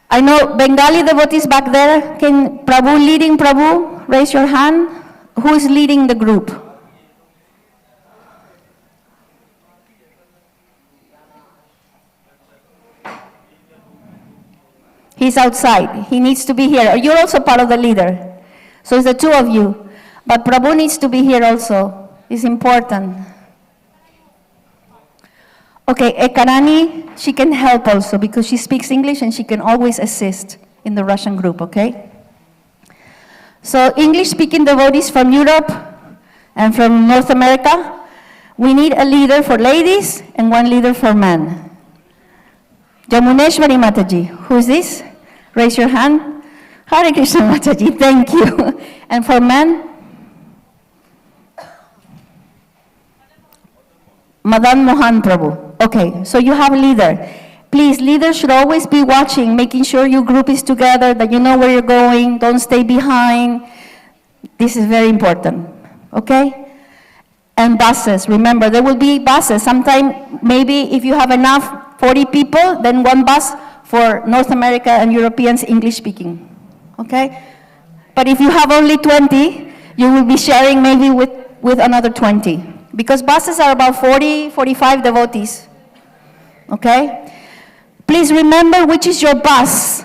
I know Bengali devotees back there. Can Prabhu, leading Prabhu, raise your hand? Who is leading the group? He's outside. He needs to be here. You're also part of the leader. So it's the two of you. But Prabhu needs to be here also. It's important. Okay, Ekarani, she can help also because she speaks English and she can always assist in the Russian group, okay? So English-speaking devotees from Europe and from North America, we need a leader for ladies and one leader for men. Yamuneshwari Mataji, who is this? Raise your hand. Hare Krishna Mataji, thank you. And for men? Madan Mohan Prabhu. Okay, so you have a leader. Please, leaders should always be watching, making sure your group is together, that you know where you're going, don't stay behind. This is very important, okay? And buses, remember, there will be buses. Sometime, maybe if you have enough, 40 people, then one bus for North America and Europeans English speaking, okay? But if you have only 20, you will be sharing maybe with another 20. Because buses are about 40, 45 devotees, okay? Please remember which is your bus,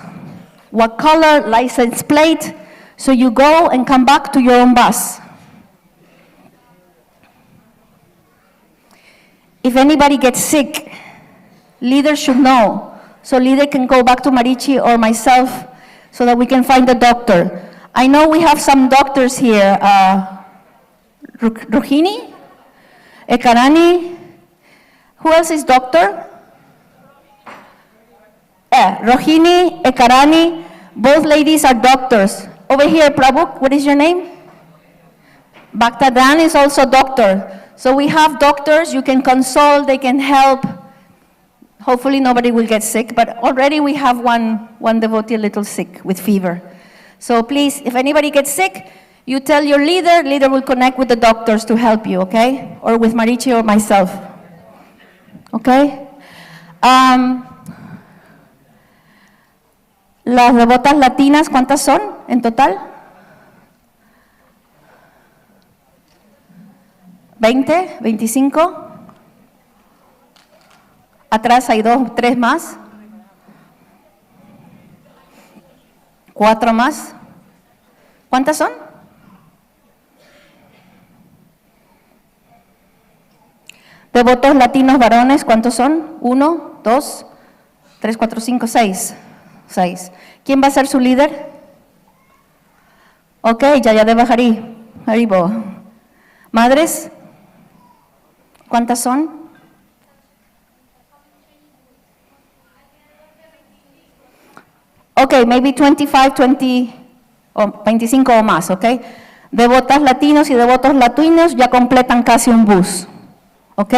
what color, license plate, so you go and come back to your own bus. If anybody gets sick, leaders should know, so leader can go back to Marichi or myself so that we can find a doctor. I know we have some doctors here, Rohini? Ekarani, who else is doctor? Rohini, Ekarani, both ladies are doctors. Over here, Prabhu, what is your name? Bhaktadan is also doctor. So we have doctors, you can consult, they can help. Hopefully nobody will get sick, but already we have one devotee a little sick with fever. So please, if anybody gets sick, you tell your leader will connect with the doctors to help you, okay? Or with Marichi or myself, okay? Las devotas latinas, ¿cuántas son en total? 20, 25. Atrás hay 2, 3 más. 4 más. ¿Cuántas son? Devotos latinos varones, ¿cuántos son? 1, 2, 3, 4, 5, 6. 6. ¿Quién va a ser su líder? Ok, ya de Bajarí. Haribo. ¿Madres? ¿Cuántas son? Ok, maybe 25, 20, o 25 o más, ok. Devotas latinos y devotos latinos ya completan casi un bus. ¿Ok?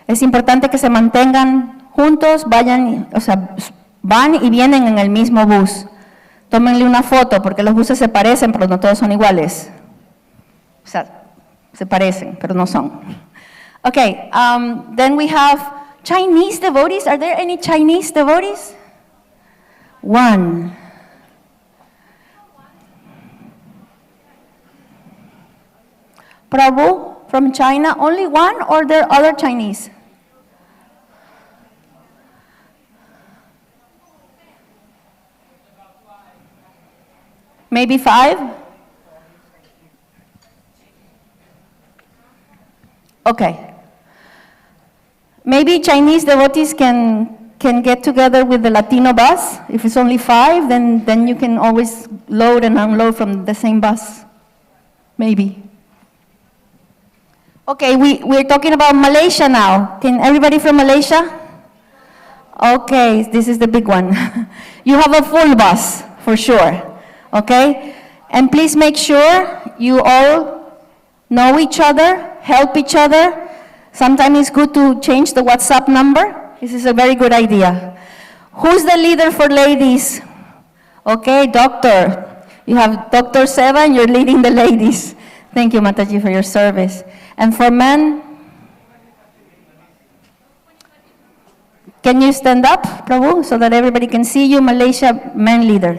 Es importante que se mantengan juntos, vayan, o sea, van y vienen en el mismo bus. Tómenle una foto, porque los buses se parecen, pero no todos son iguales. O sea, se parecen, pero no son. Ok, then we have Chinese devotees. Are there any Chinese devotees? 1. Prabhu? From China, only 1, or there are other Chinese? Maybe 5? Okay. Maybe Chinese devotees can get together with the Latino bus. If it's only 5, then you can always load and unload from the same bus. Maybe. Okay, we're talking about Malaysia now. Can everybody from Malaysia? Okay, this is the big one. You have a full bus, for sure. Okay? And please make sure you all know each other, help each other. Sometimes it's good to change the WhatsApp number. This is a very good idea. Who's the leader for ladies? Okay, doctor. You have Dr. Seva and you're leading the ladies. Thank you, Mataji, for your service. And for men, Can you stand up, Prabhu, so that everybody can see you? Malaysia men leader.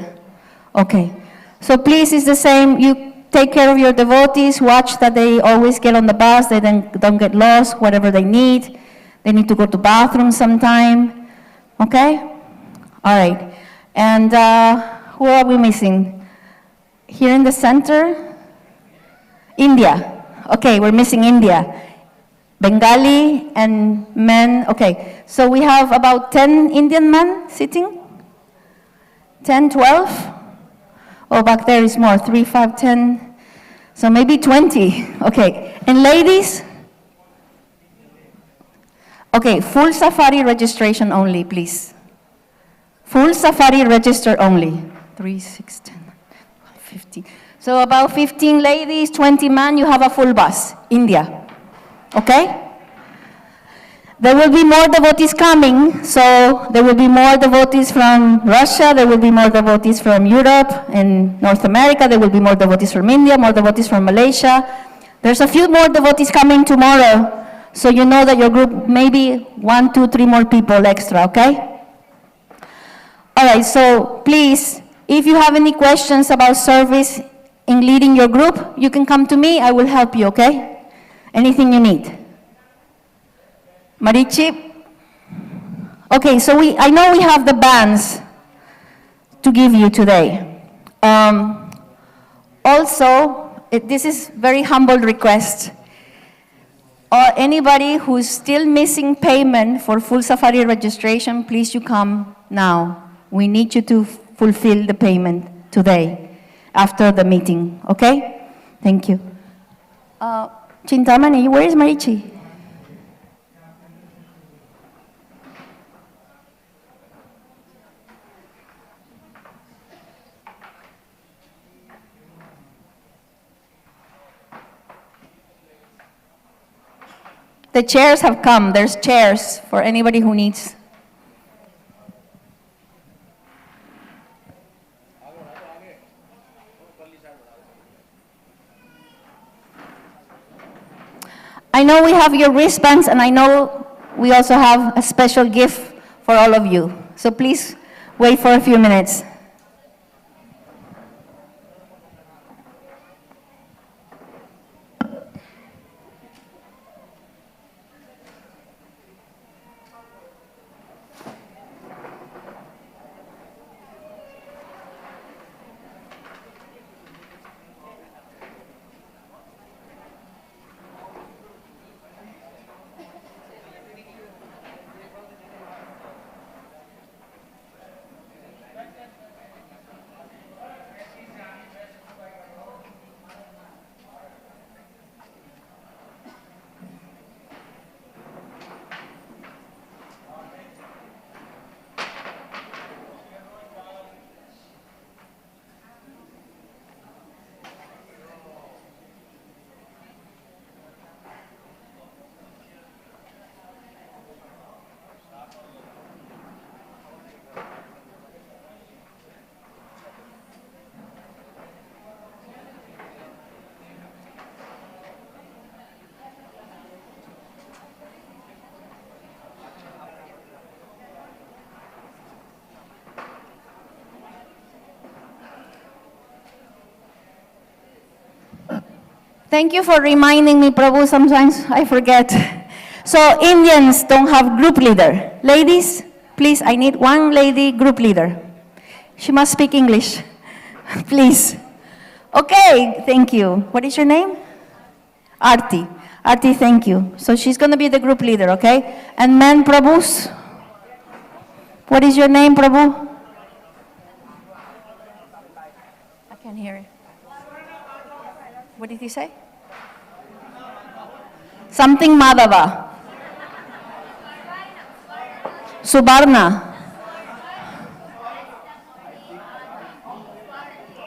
Okay. So please, it's the same. You take care of your devotees. Watch that they always get on the bus. They don't get lost, whatever they need. They need to go to bathroom sometime. Okay? All right. And who are we missing? Here in the center? India. Okay, we're missing India. Bengali and men. Okay, so we have about 10 Indian men sitting? 10, 12? Oh, back there is more, 3, 5, 10. So maybe 20. Okay, and ladies? Okay, full safari registration only, please. Full safari register only. 3, 6, 10, 15. So about 15 ladies, 20 men, you have a full bus, India. Okay? There will be more devotees coming, so there will be more devotees from Russia, there will be more devotees from Europe and North America, there will be more devotees from India, more devotees from Malaysia. There's a few more devotees coming tomorrow, so you know that your group, maybe 1, 2, 3 more people extra, okay? All right, so please, if you have any questions about service in leading your group, you can come to me, I will help you, okay? Anything you need. Marichi? Okay, so I know we have the bands to give you today. This is very humble request. Anybody who's still missing payment for full safari registration, please you come now. We need you to fulfill the payment today after the meeting, okay? Thank you. Chintamani, where is Marichi? The chairs have come. There's chairs for anybody who needs. I know we have your wristbands, and I know we also have a special gift for all of you. So please wait for a few minutes. Thank you for reminding me, Prabhu. Sometimes I forget. So Indians don't have group leader. Ladies, please, I need one lady group leader. She must speak English. Please. Okay, thank you. What is your name? Arti. Arti, thank you. So she's going to be the group leader, okay? And men, Prabhus? What is your name, Prabhu? I can't hear it. What did he say? Something Madhava. Subarna.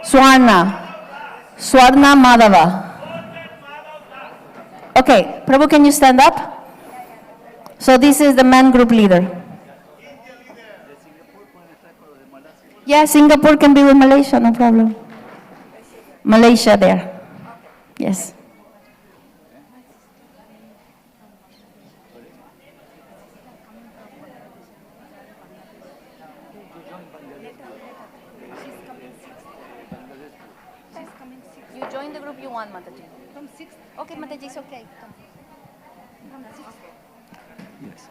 Swarna Madhava. Okay, Prabhu, can you stand up? So this is the man group leader. Yeah, Singapore can be with Malaysia, no problem. Malaysia there. Yes. the group you want, Mataji? From 6. Okay, Mataji, it's okay. From 6. Yes.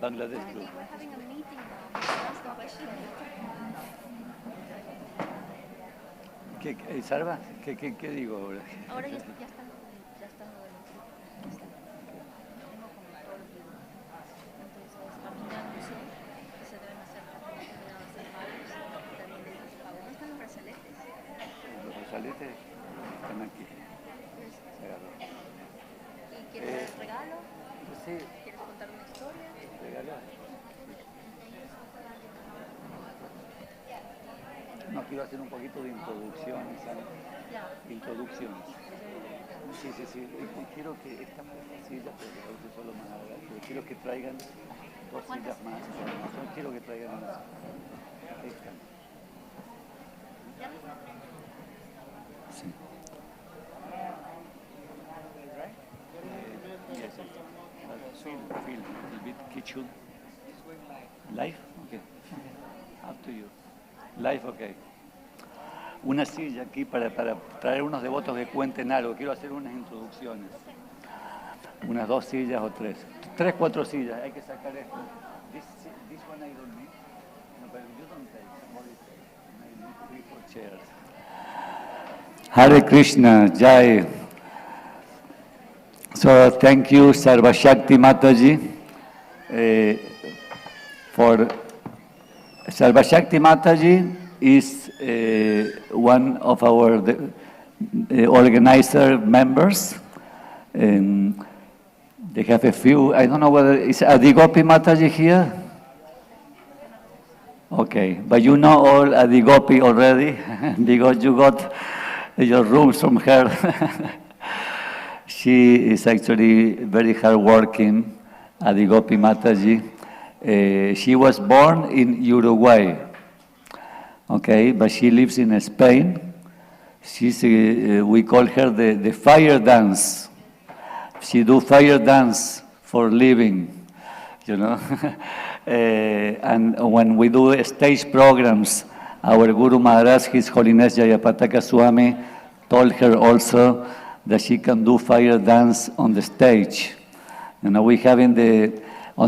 Bangladesh group. We're having a meeting now. That's the question. Sarva, ¿qué digo ahora? Ahora ya están lo del grupo. Tengo como todos los libros. Entonces, a mí ya anuncié que se deben hacer también varios. También de los pagos. ¿Dónde están los brazaletes? Los brazaletes están aquí. Se agarró. ¿Y quieres el regalo? Sí. ¿Quieres contar una historia? Regalo. No, quiero hacer un poquito de introducciones, ¿sabes? Introducciones. Sí. Y quiero que estas sillas, porque a veces solo más adelante, quiero que traigan 2 sillas más. No, quiero que traigan más. Esta. Sí. Yes. Feel a little bit kitchen. Live? Okay. Up to you. Live, okay. Una silla aquí para traer unos devotos que cuenten algo. Quiero hacer unas introducciones. Unas 2 sillas o 3. 3, 4 sillas. Hay que sacar esto. This one I don't need. No, but you don't take. Somebody take. I need 3 or 4 chairs. Hare Krishna, Jai. So thank you, Sarvashakti Mataji, for Sarvashakti Mataji is one of our organizer members. They have a few, I don't know whether, is Adigopi Mataji here? Okay, but you know all Adigopi already because you got your rooms from her. She is actually very hardworking, Adigopi Mataji. She was born in Uruguay, okay, but she lives in Spain. She's, we call her the fire dance. She do fire dance for living, you know. And when we do stage programs, our Guru Maharaj, His Holiness Jayapataka Swami, told her also that she can do fire dance on the stage. You know, we have on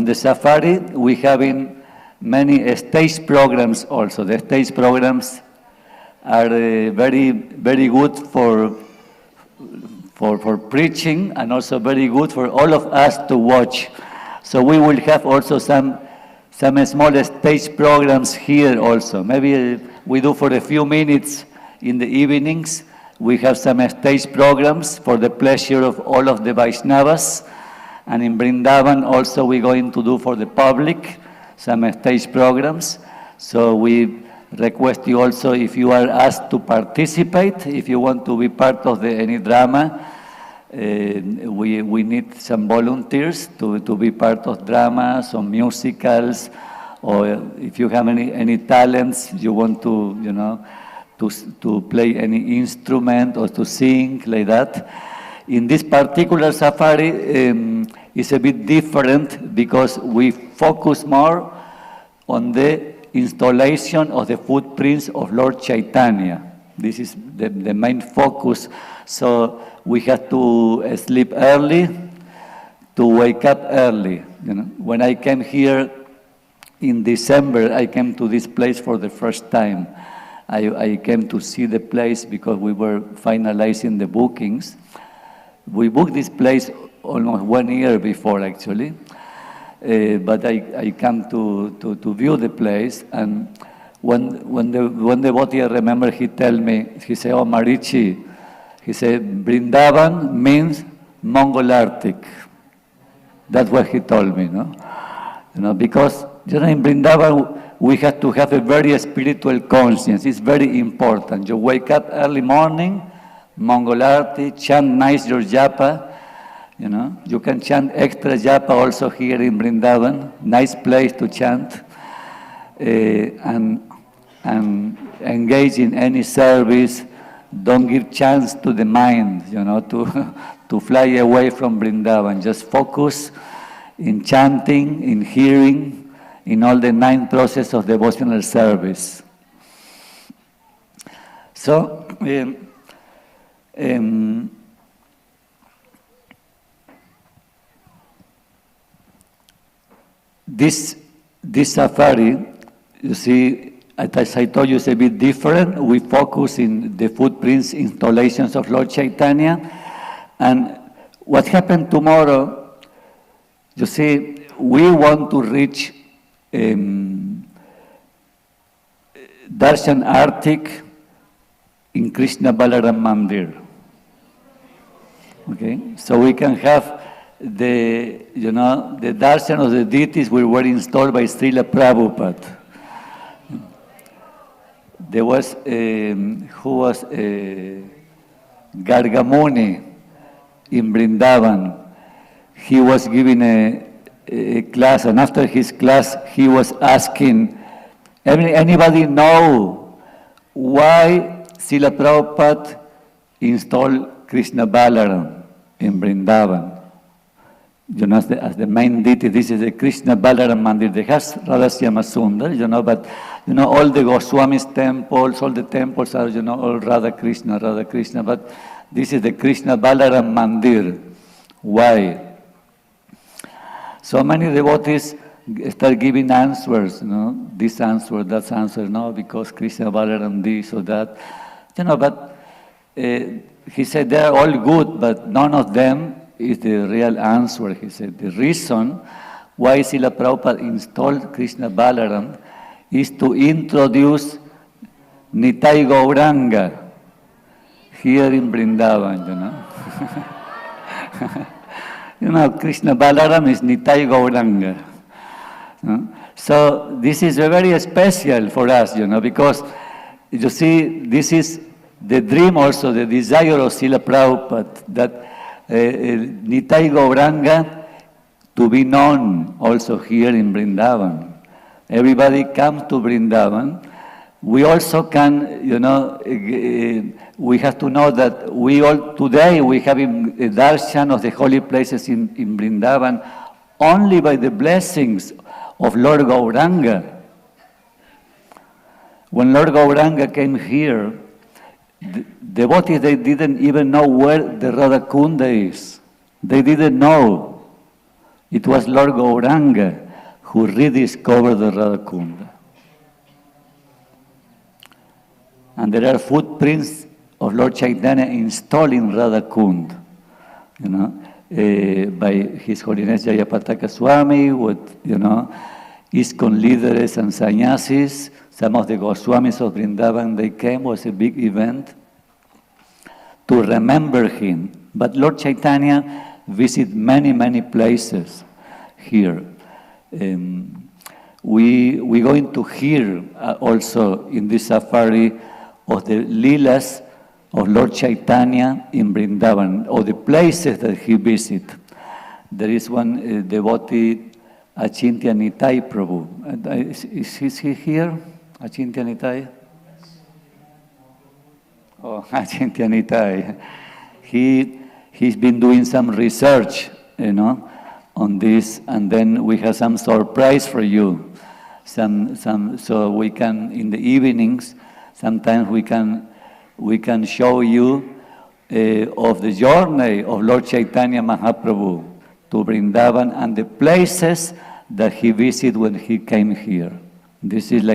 the safari, we have many stage programs also. The stage programs are very, very good for preaching and also very good for all of us to watch. So we will have also some small stage programs here also. Maybe we do for a few minutes in the evenings. We have some stage programs for the pleasure of all of the Vaishnavas. And in Vrindavan also we're going to do for the public some stage programs. So we request you also, if you are asked to participate, if you want to be part of any drama, we need some volunteers to be part of dramas or musicals, or if you have any talents, you want to, you know, to play any instrument or to sing, like that. In this particular safari, it's a bit different because we focus more on the installation of the footprints of Lord Chaitanya. This is the main focus. So we have to sleep early, to wake up early. You know, when I came here in December, I came to this place for the first time. I came to see the place because we were finalizing the bookings. We booked this place almost 1 year before, actually. But I come to view the place, and when the devotee, I remember, he tell me, he said, "Oh, Marichi," he said, "Vrindavan means Mongol Arctic." That's what he told me, no? You know, because you know, in Vrindavan we have to have a very spiritual conscience. It's very important. You wake up early morning, Mongol Arctic, chant nice your japa. You know, you can chant extra japa also here in Vrindavan. Nice place to chant, and engage in any service. Don't give chance to the mind, you know, to fly away from Vrindavan. Just focus in chanting, in hearing, in all the 9 processes of devotional service. So, This safari, you see, as I told you, it's a bit different. We focus in the footprints installations of Lord Chaitanya. And what happened tomorrow, you see, we want to reach Darshan Arctic in Krishna Balaram Mandir. Okay, so we can have the darshan of the deities were installed by Srila Prabhupada. There was, Gargamuni in Vrindavan. He was giving a class, and after his class, he was asking, anybody know why Srila Prabhupada installed Krishna Balaram in Vrindavan? As the main deity, this is the Krishna Balaram Mandir. They have Radha Syama Sundar, but all the Goswamis temples, all the temples are, all Radha Krishna, but this is the Krishna Balaram Mandir. Why? So many devotees start giving answers, this answer, that answer, no, because Krishna Balaram this or that, but he said they are all good, but none of them is the real answer. He said the reason why Srila Prabhupada installed Krishna Balaram is to introduce Nitai Gauranga here in Vrindavan, Krishna Balaram is Nitai Gauranga. So this is very special for us, because you see, this is the dream also, the desire of Srila Prabhupada, that Nitai Gauranga to be known also here in Vrindavan. Everybody comes to Vrindavan. We also can, we have to know that today we have a darshan of the holy places in Vrindavan only by the blessings of Lord Gauranga. When Lord Gauranga came here, the devotees, they didn't even know where the Radha Kunda is. They didn't know. It was Lord Gauranga who rediscovered the Radha Kunda. And there are footprints of Lord Chaitanya installed in Radha Kunda, by His Holiness Jayapataka Swami, with, ISKCON leaders and sannyasis. Some of the Goswamis of Vrindavan, they came, was a big event to remember him. But Lord Chaitanya visited many, many places here. We're going to hear also in this safari of the Leelas of Lord Chaitanya in Vrindavan, or the places that he visited. There is one devotee, Achintya Nitai Prabhu. Is he here? Achintya Nitai? Oh, Achintya Nitai. He's been doing some research, on this, and then we have some surprise for you. So we can, in the evenings, sometimes we can show you of the journey of Lord Chaitanya Mahaprabhu to Vrindavan and the places that he visited when he came here. This is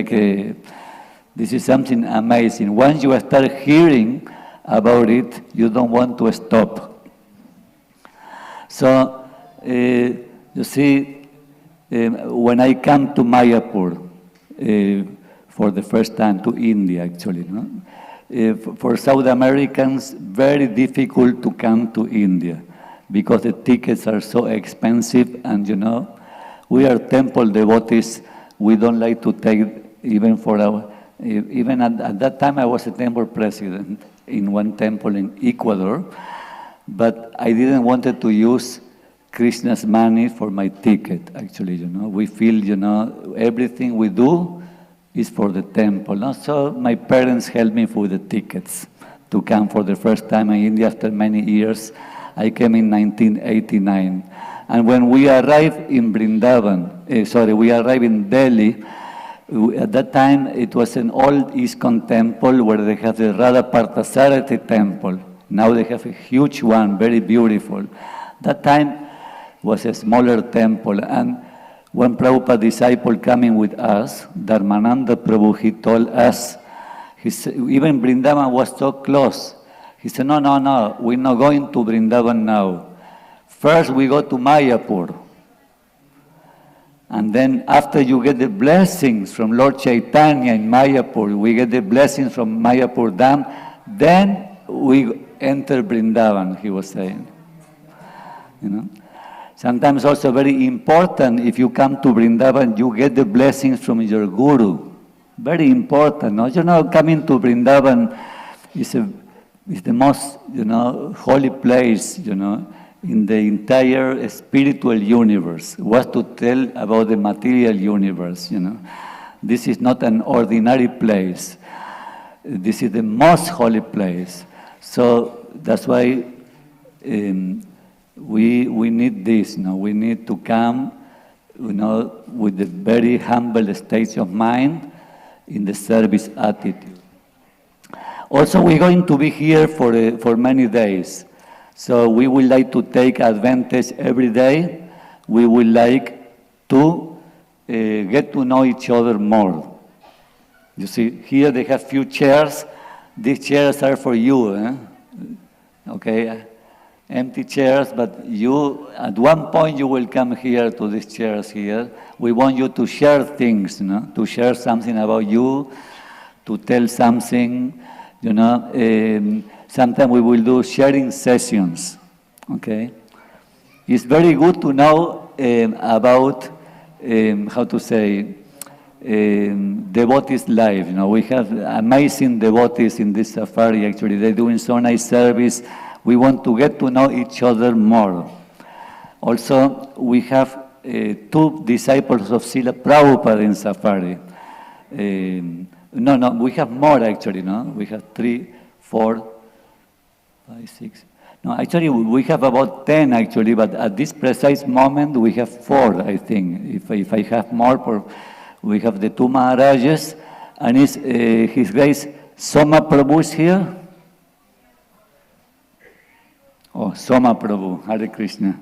something amazing. Once you start hearing about it, you don't want to stop. So, you see, when I come to Mayapur, for the first time to India, actually, for South Americans, very difficult to come to India because the tickets are so expensive, and we are temple devotees. We don't like to take even at that time I was a temple president in one temple in Ecuador, but I didn't wanted to use Krishna's money for my ticket, actually, We feel, everything we do is for the temple. No? So my parents helped me with the tickets to come for the first time in India after many years. I came in 1989. And when we arrived in we arrived in Delhi, at that time it was an old ISKCON temple where they have the Radha Parthasarathi temple. Now they have a huge one, very beautiful. That time was a smaller temple, and one Prabhupada disciple coming with us, Dharmananda Prabhu, he told us, even Vrindavan was so close. He said, no, we're not going to Vrindavan now. First we go to Mayapur. And then after you get the blessings from Lord Chaitanya in Mayapur, we get the blessings from Mayapur Dham, then we enter Vrindavan, he was saying. You know? Sometimes also very important, if you come to Vrindavan, you get the blessings from your guru. Very important. No? You know, coming to Vrindavan is the most, holy place, in the entire spiritual universe. What to tell about the material universe, This is not an ordinary place. This is the most holy place. So that's why we need this, we need to come, with a very humble state of mind in the service attitude. Also, we're going to be here for many days. So we would like to take advantage every day. We would like to get to know each other more. You see, here they have few chairs. These chairs are for you, okay? Empty chairs, but you, at one point you will come here to these chairs here. We want you to share things, to share something about you, to tell something, Sometimes we will do sharing sessions, okay? It's very good to know about, devotees' life. We have amazing devotees in this safari, actually. They're doing so nice service. We want to get to know each other more. Also, we have 2 disciples of Srila Prabhupada in safari. No, we have more actually, We have 3, 4, 5, 6. No, actually, we have about 10 actually, but at this precise moment, we have 4, I think. If I have more, we have the 2 Maharajas, and His Grace Soma Prabhu is here. Oh, Soma Prabhu, Hare Krishna.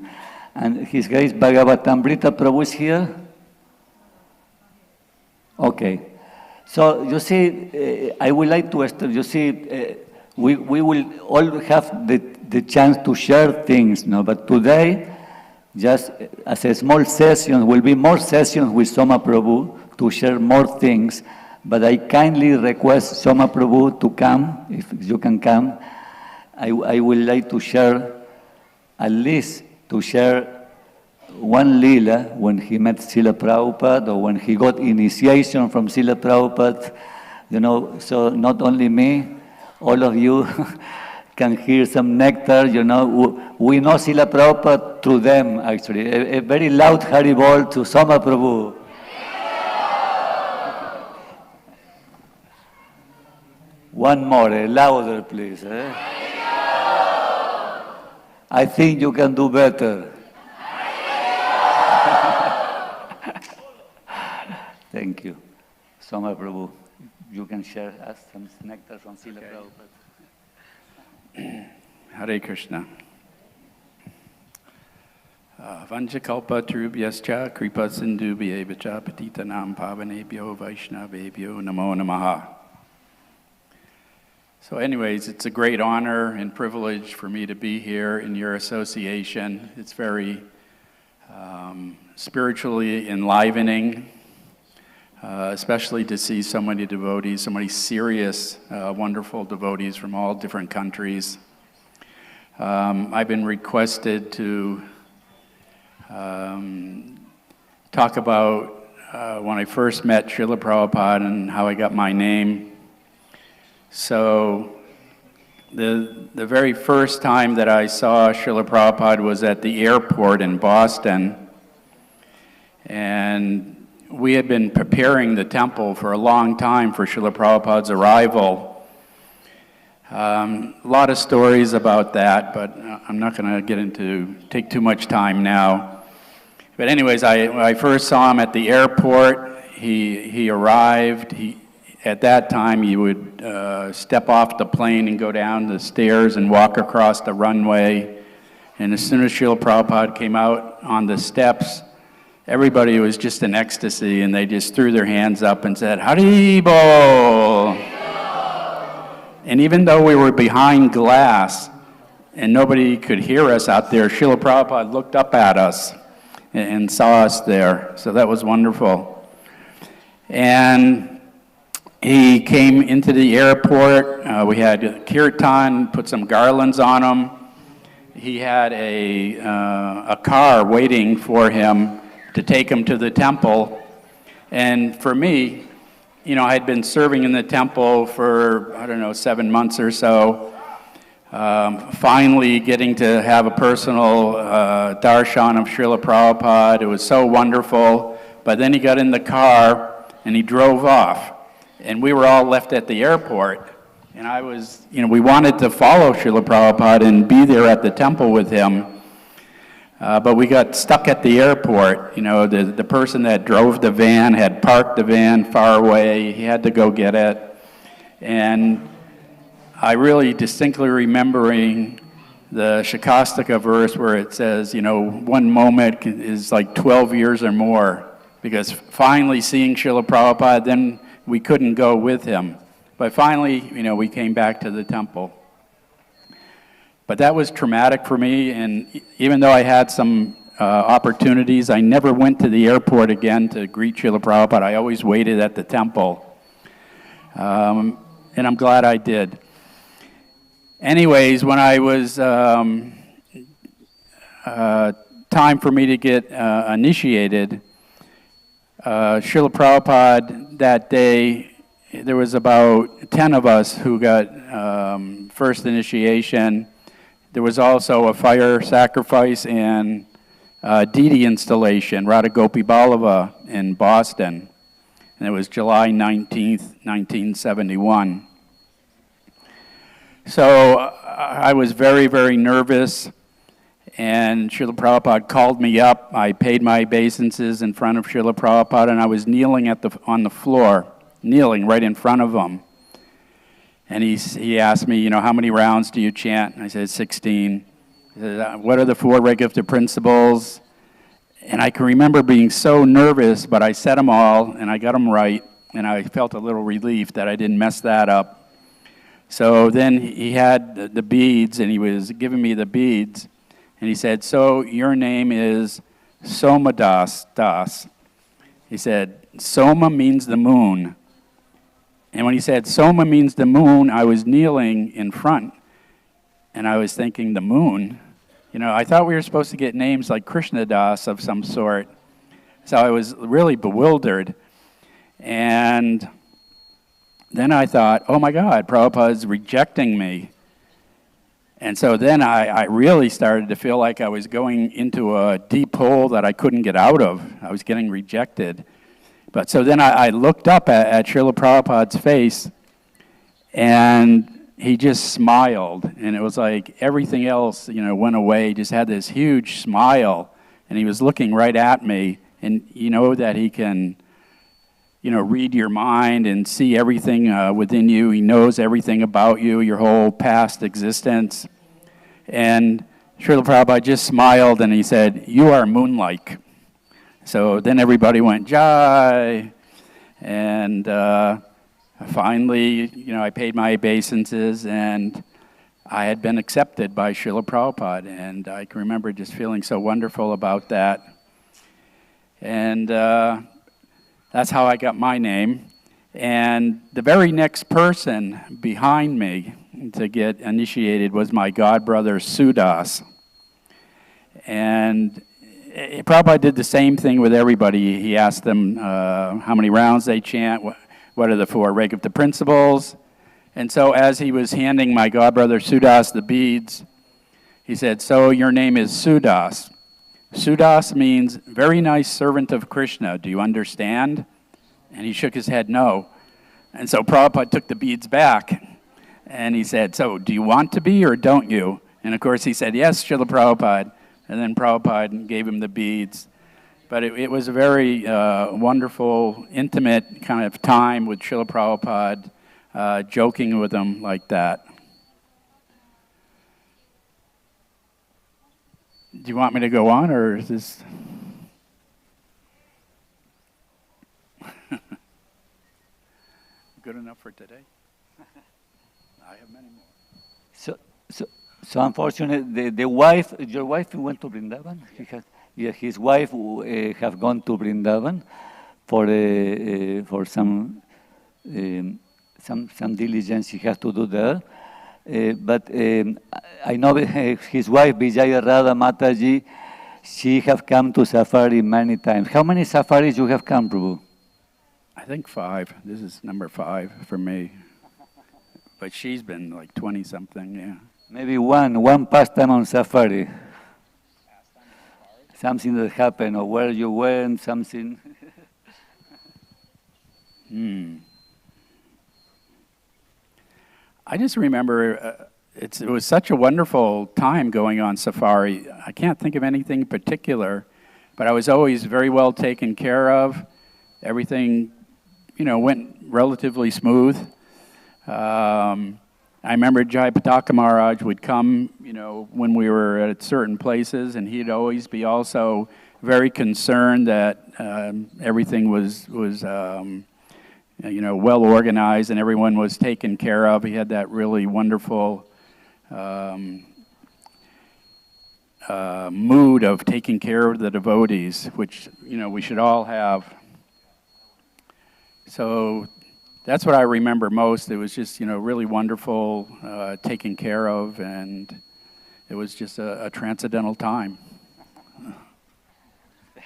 And His Grace Bhagavatamrita Prabhu is here? Okay. So, you see, I would like to, we will all have the chance to share things, but today, just as a small session, will be more sessions with Soma Prabhu to share more things, but I kindly request Soma Prabhu to come, if you can come. I would like to share, at least to share one lila when he met Srila Prabhupada, or when he got initiation from Srila Prabhupada, so not only me, all of you can hear some nectar, we know Srila Prabhupada through them, actually. A very loud Haribol to Soma Prabhu. One more, louder, please. I think you can do better. Thank you. Soma Prabhu, you can share us some nectar from Srila Prabhupada. Hare Krishna. Vanchakalpa Tarubhyascha Kripa Sindhubhyevacha Patitanam Pavanebhyo Vaishnavebhyo Namo Namaha. So anyways, it's a great honor and privilege for me to be here in your association. It's very spiritually enlivening, especially to see so many devotees, so many serious, wonderful devotees from all different countries. I've been requested to talk about when I first met Srila Prabhupada and how I got my name. So the very first time that I saw Srila Prabhupada was at the airport in Boston, and we had been preparing the temple for a long time for Srila Prabhupada's arrival. A lot of stories about that, but I'm not going to take too much time now. But anyways, when I first saw him at the airport, he arrived. at that time, you would step off the plane and go down the stairs and walk across the runway. And as soon as Srila Prabhupada came out on the steps, everybody was just in ecstasy, and they just threw their hands up and said, Haribol! And even though we were behind glass and nobody could hear us out there, Srila Prabhupada looked up at us and saw us there. So that was wonderful. And he came into the airport. We had kirtan, put some garlands on him. He had a car waiting for him to take him to the temple. And for me, you know, I had been serving in the temple for, 7 months or so. Finally getting to have a personal darshan of Srila Prabhupada. It was so wonderful. But then he got in the car and he drove off. And we were all left at the airport. And I was, we wanted to follow Srila Prabhupada and be there at the temple with him. But we got stuck at the airport. You know, the person that drove the van had parked the van far away. He had to go get it. And I really distinctly remembering the Shakastaka verse where it says, one moment is like 12 years or more. Because finally seeing Srila Prabhupada, then we couldn't go with him. But finally, we came back to the temple. But that was traumatic for me, and even though I had some opportunities, I never went to the airport again to greet Srila Prabhupada. I always waited at the temple. And I'm glad I did. Anyways, when I was time for me to get initiated, Srila Prabhupada that day, there was about 10 of us who got first initiation. There was also a fire sacrifice and deity installation, Radha Gopi Ballava in Boston. And it was July 19th, 1971. So I was very, very nervous. And Srila Prabhupada called me up. I paid my obeisances in front of Srila Prabhupada, and I was kneeling on the floor, kneeling right in front of him. And he asked me, how many rounds do you chant? And I said, 16. He said, what are the 4 regulative principles? And I can remember being so nervous, but I said them all, and I got them right, and I felt a little relief that I didn't mess that up. So then he had the beads, and he was giving me the beads. And he said, so your name is Somadas Das. He said, Soma means the moon. And when he said Soma means the moon, I was kneeling in front. And I was thinking, the moon? I thought we were supposed to get names like Krishna Das of some sort. So I was really bewildered. And then I thought, oh my God, Prabhupada's rejecting me. And so then I really started to feel like I was going into a deep hole that I couldn't get out of. I was getting rejected. But so then I looked up at Srila Prabhupada's face, and he just smiled. And it was like everything else, went away. He just had this huge smile, and he was looking right at me. And you know that he can, read your mind and see everything within you. He knows everything about you, your whole past existence. And Srila Prabhupada just smiled and he said, you are moon-like. So then everybody went, Jai. And finally, I paid my obeisances and I had been accepted by Srila Prabhupada. And I can remember just feeling so wonderful about that. And that's how I got my name. And the very next person behind me to get initiated was my godbrother Sudas. And Prabhupada did the same thing with everybody. He asked them how many rounds they chant, what are the 4 regulative principles. And so as he was handing my godbrother Sudas the beads, he said, so your name is Sudas. Sudas means very nice servant of Krishna. Do you understand? And he shook his head, no. And so Prabhupada took the beads back. And he said, so do you want to be or don't you? And of course he said, yes, Srila Prabhupada. And then Prabhupada gave him the beads. But it was a very wonderful, intimate kind of time with Srila Prabhupada, joking with him like that. Do you want me to go on, or is this... Good enough for today? I have many more. So unfortunately, the wife, your wife went to Vrindavan? His wife have gone to Vrindavan for some diligence he has to do there. But I know his wife, Vijaya Radha Mataji, she have come to safari many times. How many safaris you have come, Prabhu? I think 5. This is number 5 for me. But she's been like 20-something, yeah. Maybe one pastime on safari. Something that happened, or where you went, something. I just remember it was such a wonderful time going on safari. I can't think of anything particular, but I was always very well taken care of. Everything, went relatively smooth. I remember Jayapataka Maharaj would come, when we were at certain places, and he'd always be also very concerned that everything was well organized and everyone was taken care of. He had that really wonderful mood of taking care of the devotees, which, we should all have. So that's what I remember most. It was just, really wonderful, taken care of, and it was just a transcendental time.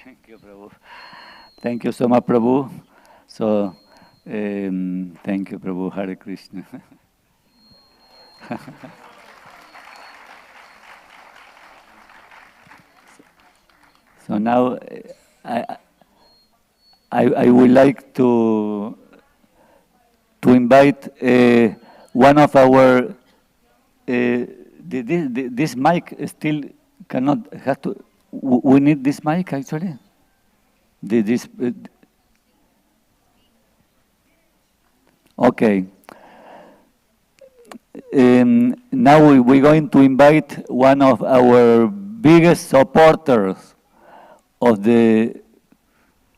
Thank you, Prabhu. Thank you so much, Prabhu. So, thank you, Prabhu. Hare Krishna. So now, I would like to invite one of our. This mic still cannot have to. We need this mic actually. Okay. Now we're going to invite one of our biggest supporters of the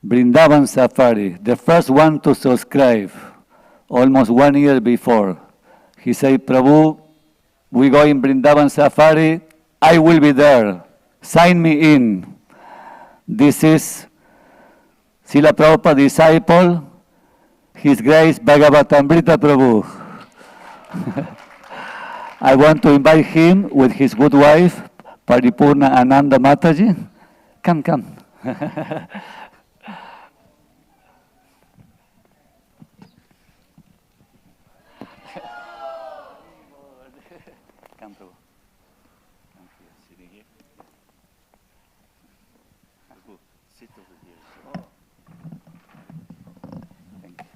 Vrindavan Safari, the first one to subscribe, almost 1 year before. He said, Prabhu, we go in Vrindavan Safari, I will be there. Sign me in. This is Srila Prabhupada disciple, His Grace Bhagavatamrita Prabhu. I want to invite him with his good wife, Paripurna Ananda Mataji. Come. Come, Prabhu. Sit over here. Thank you.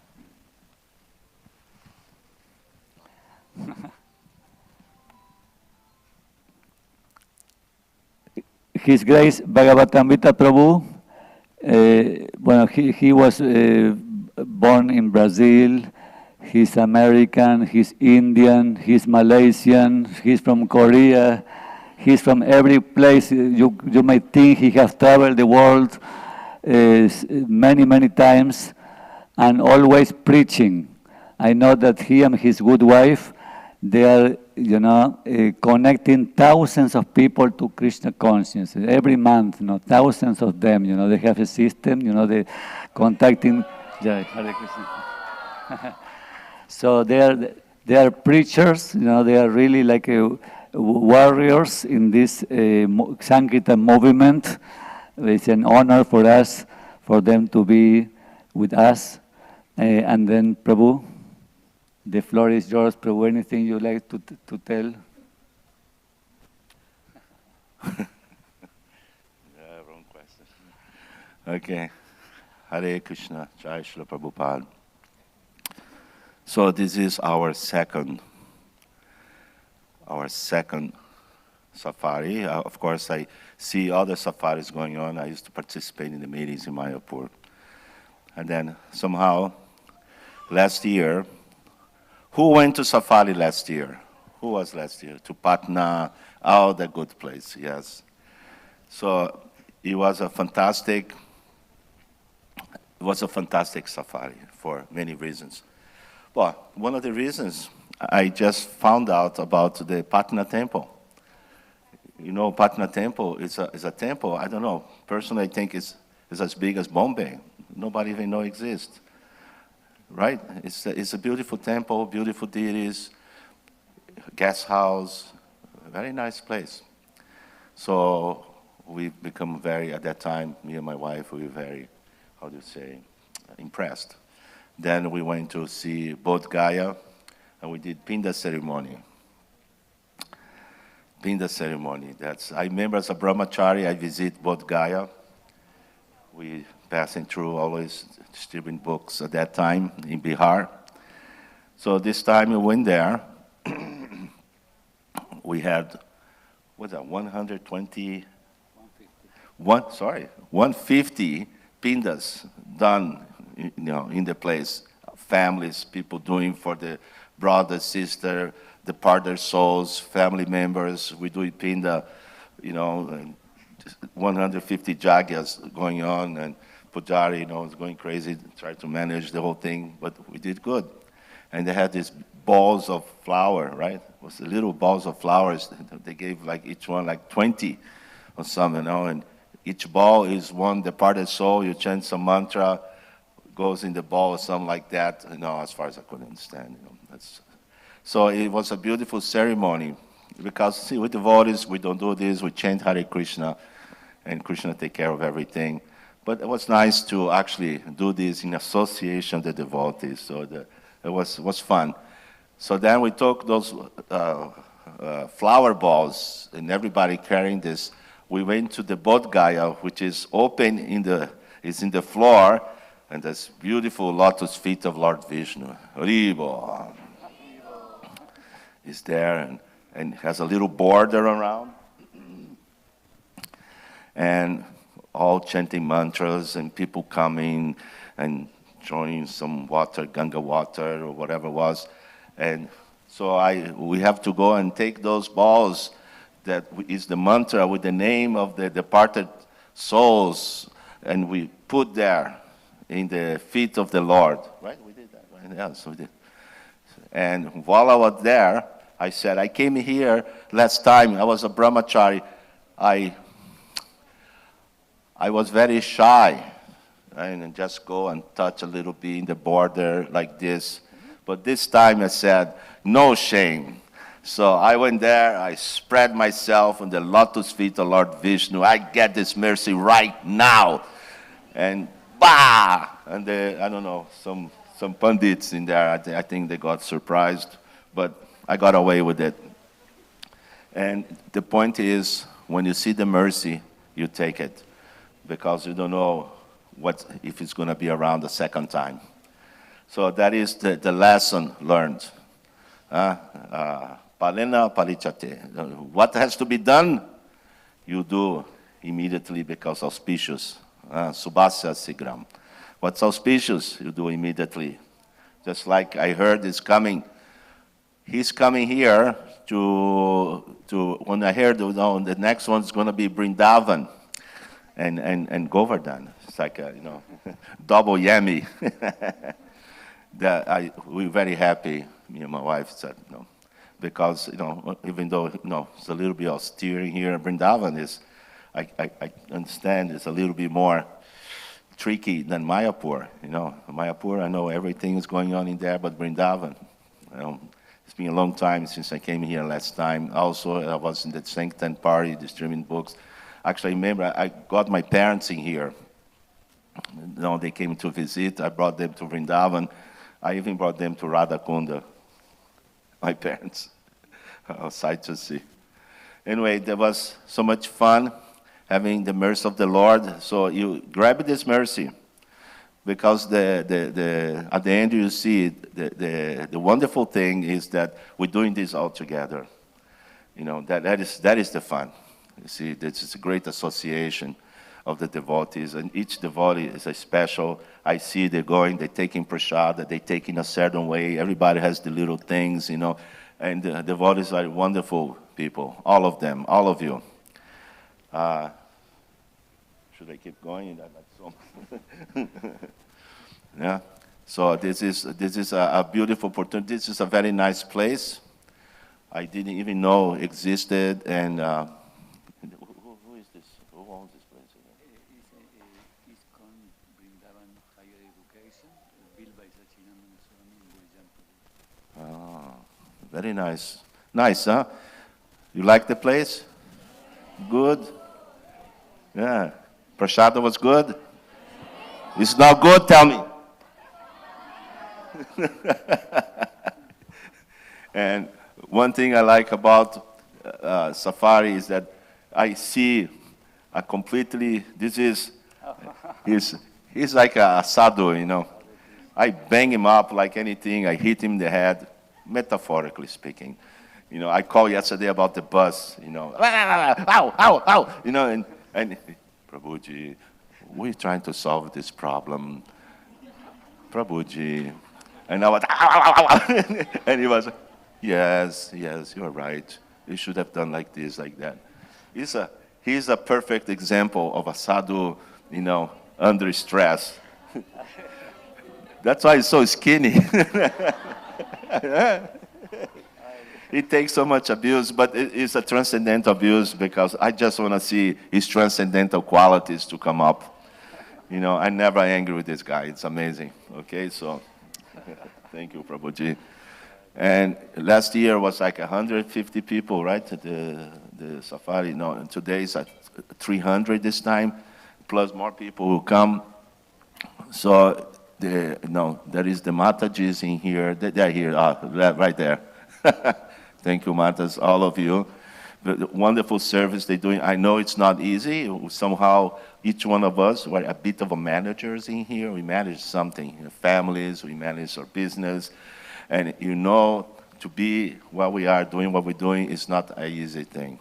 His Grace Bhagavatamrita Prabhu, he was born in Brazil. He's American, he's Indian, he's Malaysian, he's from Korea, he's from every place you might think. He has traveled the world many times and always preaching. I know that he and his good wife, they are, connecting thousands of people to Krishna consciousness. Every month, thousands of them, they have a system, they contacting. Hare Krishna. So they are preachers, they are really like warriors in this Sankirtan movement. It's an honor for us, for them to be with us. And then, Prabhu, the floor is yours. Prabhu, anything you like to tell? Wrong question. Okay. Hare Krishna, Jai Srila Prabhupada. So this is our second safari. Of course, I see other safaris going on. I used to participate in the meetings in Mayapur. And then somehow, last year, who went to safari last year? Who was last year? To Patna, oh, the good place, yes. So it was a fantastic safari for many reasons. Well, one of the reasons, I just found out about the Patna temple. You know, Patna temple is a temple, I don't know, personally I think it's as big as Bombay. Nobody even know exists, right? It's a beautiful temple, beautiful deities, guest house, a very nice place. So we become very, at that time, me and my wife, we were very, how do you say, impressed. Then we went to see Bodh Gaya, and we did Pinda ceremony. Pinda ceremony, I remember as a brahmachari, I visit Bodh Gaya. We passing through, always distributing books at that time in Bihar. So this time we went there. We had, what's that, 150 pindas done, you know, in the place. Families, people doing for the brother, sister, departed souls, family members. We do pinda, you know, and 150 jagyas going on, and Pujari, you know, was going crazy, tried to manage the whole thing, but we did good. And they had these balls of flour, right? It was little balls of flowers. They gave like each one like 20 or something, you know, and each ball is one departed soul. You chant some mantra, goes in the ball or something like that, you know, as far as I could understand, you know. So it was a beautiful ceremony, because see, with devotees, we don't do this, we chant Hare Krishna, and Krishna take care of everything. But it was nice to actually do this in association with the devotees, so it was fun. So then we took those flower balls, and everybody carrying this. We went to the Bodh Gaya, which is open in the floor, and there's beautiful lotus feet of Lord Vishnu. Haribo is there, and has a little border around, and all chanting mantras, and people coming and throwing some water, Ganga water or whatever it was. And so we have to go and take those balls that is the mantra with the name of the departed souls, and we put there in the feet of the Lord. Right? We did that, right? Yes, we did. And while I was there, I said, I came here last time, I was a brahmachari. I was very shy, right? And just go and touch a little bit in the border like this. But this time I said, no shame. So I went there, I spread myself on the lotus feet of Lord Vishnu. I get this mercy right now. And bah! And I don't know, some pundits in there, I think they got surprised, but I got away with it. And the point is, when you see the mercy, you take it, because you don't know if it's going to be around the second time. So that is the lesson learned. Palena palichate. What has to be done, you do immediately, because auspicious. Subhasya sigram. What's auspicious, you do immediately. Just like I heard is coming. He's coming here to when I heard, the next one's going to be Vrindavan and Govardhan. It's like double yummy. We're very happy, me and my wife said, because, even though, it's a little bit austere here, Vrindavan is, I understand, it's a little bit more tricky than Mayapur. Mayapur, I know everything is going on in there, but Vrindavan, it's been a long time since I came here last time. Also, I was in the Sankirtan party, distributing books. Actually, I remember I got my parents in here. They came to visit. I brought them to Vrindavan. I even brought them to Radhakunda, my parents. Sight to see. Anyway, there was so much fun having the mercy of the Lord. So you grab this mercy, because at the end you see the wonderful thing is that we're doing this all together. You know, that is the fun. You see, this is a great association of the devotees, and each devotee is a special. I see they're taking prasad, they take in a certain way. Everybody has the little things, you know, and the devotees are wonderful people, all of them, all of you. Should I keep going? Yeah. So this is a beautiful opportunity. This is a very nice place. I didn't even know existed, and who is this? Who owns this place? Oh, very nice. Nice, huh? You like the place? Good? Yeah. Prasada was good? It's not good, tell me. And one thing I like about Safari is that I see a completely, he's like a sadhu, you know. I bang him up like anything, I hit him in the head, metaphorically speaking. You know, I called yesterday about the bus, you know, ow, ow, ow, you know, and Prabhuji, we're trying to solve this problem. Prabhuji. And I was, ow, ow, ow, ow. And he was, yes, you're right. You should have done like this, like that. He's a perfect example of a sadhu, you know, under stress. That's why he's so skinny. He takes so much abuse, but it's a transcendental abuse because I just want to see his transcendental qualities to come up. You know, I'm never angry with this guy. It's amazing. Okay, so thank you, Prabhuji. And last year was like 150 people, right? The safari. No, and today is at 300 this time, plus more people who come. So there is the Matajis in here. They're here, right there. Thank you, Matas, all of you. The wonderful service they're doing. I know it's not easy. Somehow, each one of us, we're a bit of a managers in here. We manage something, families, we manage our business. And you know, to be what we are doing, what we're doing, is not an easy thing.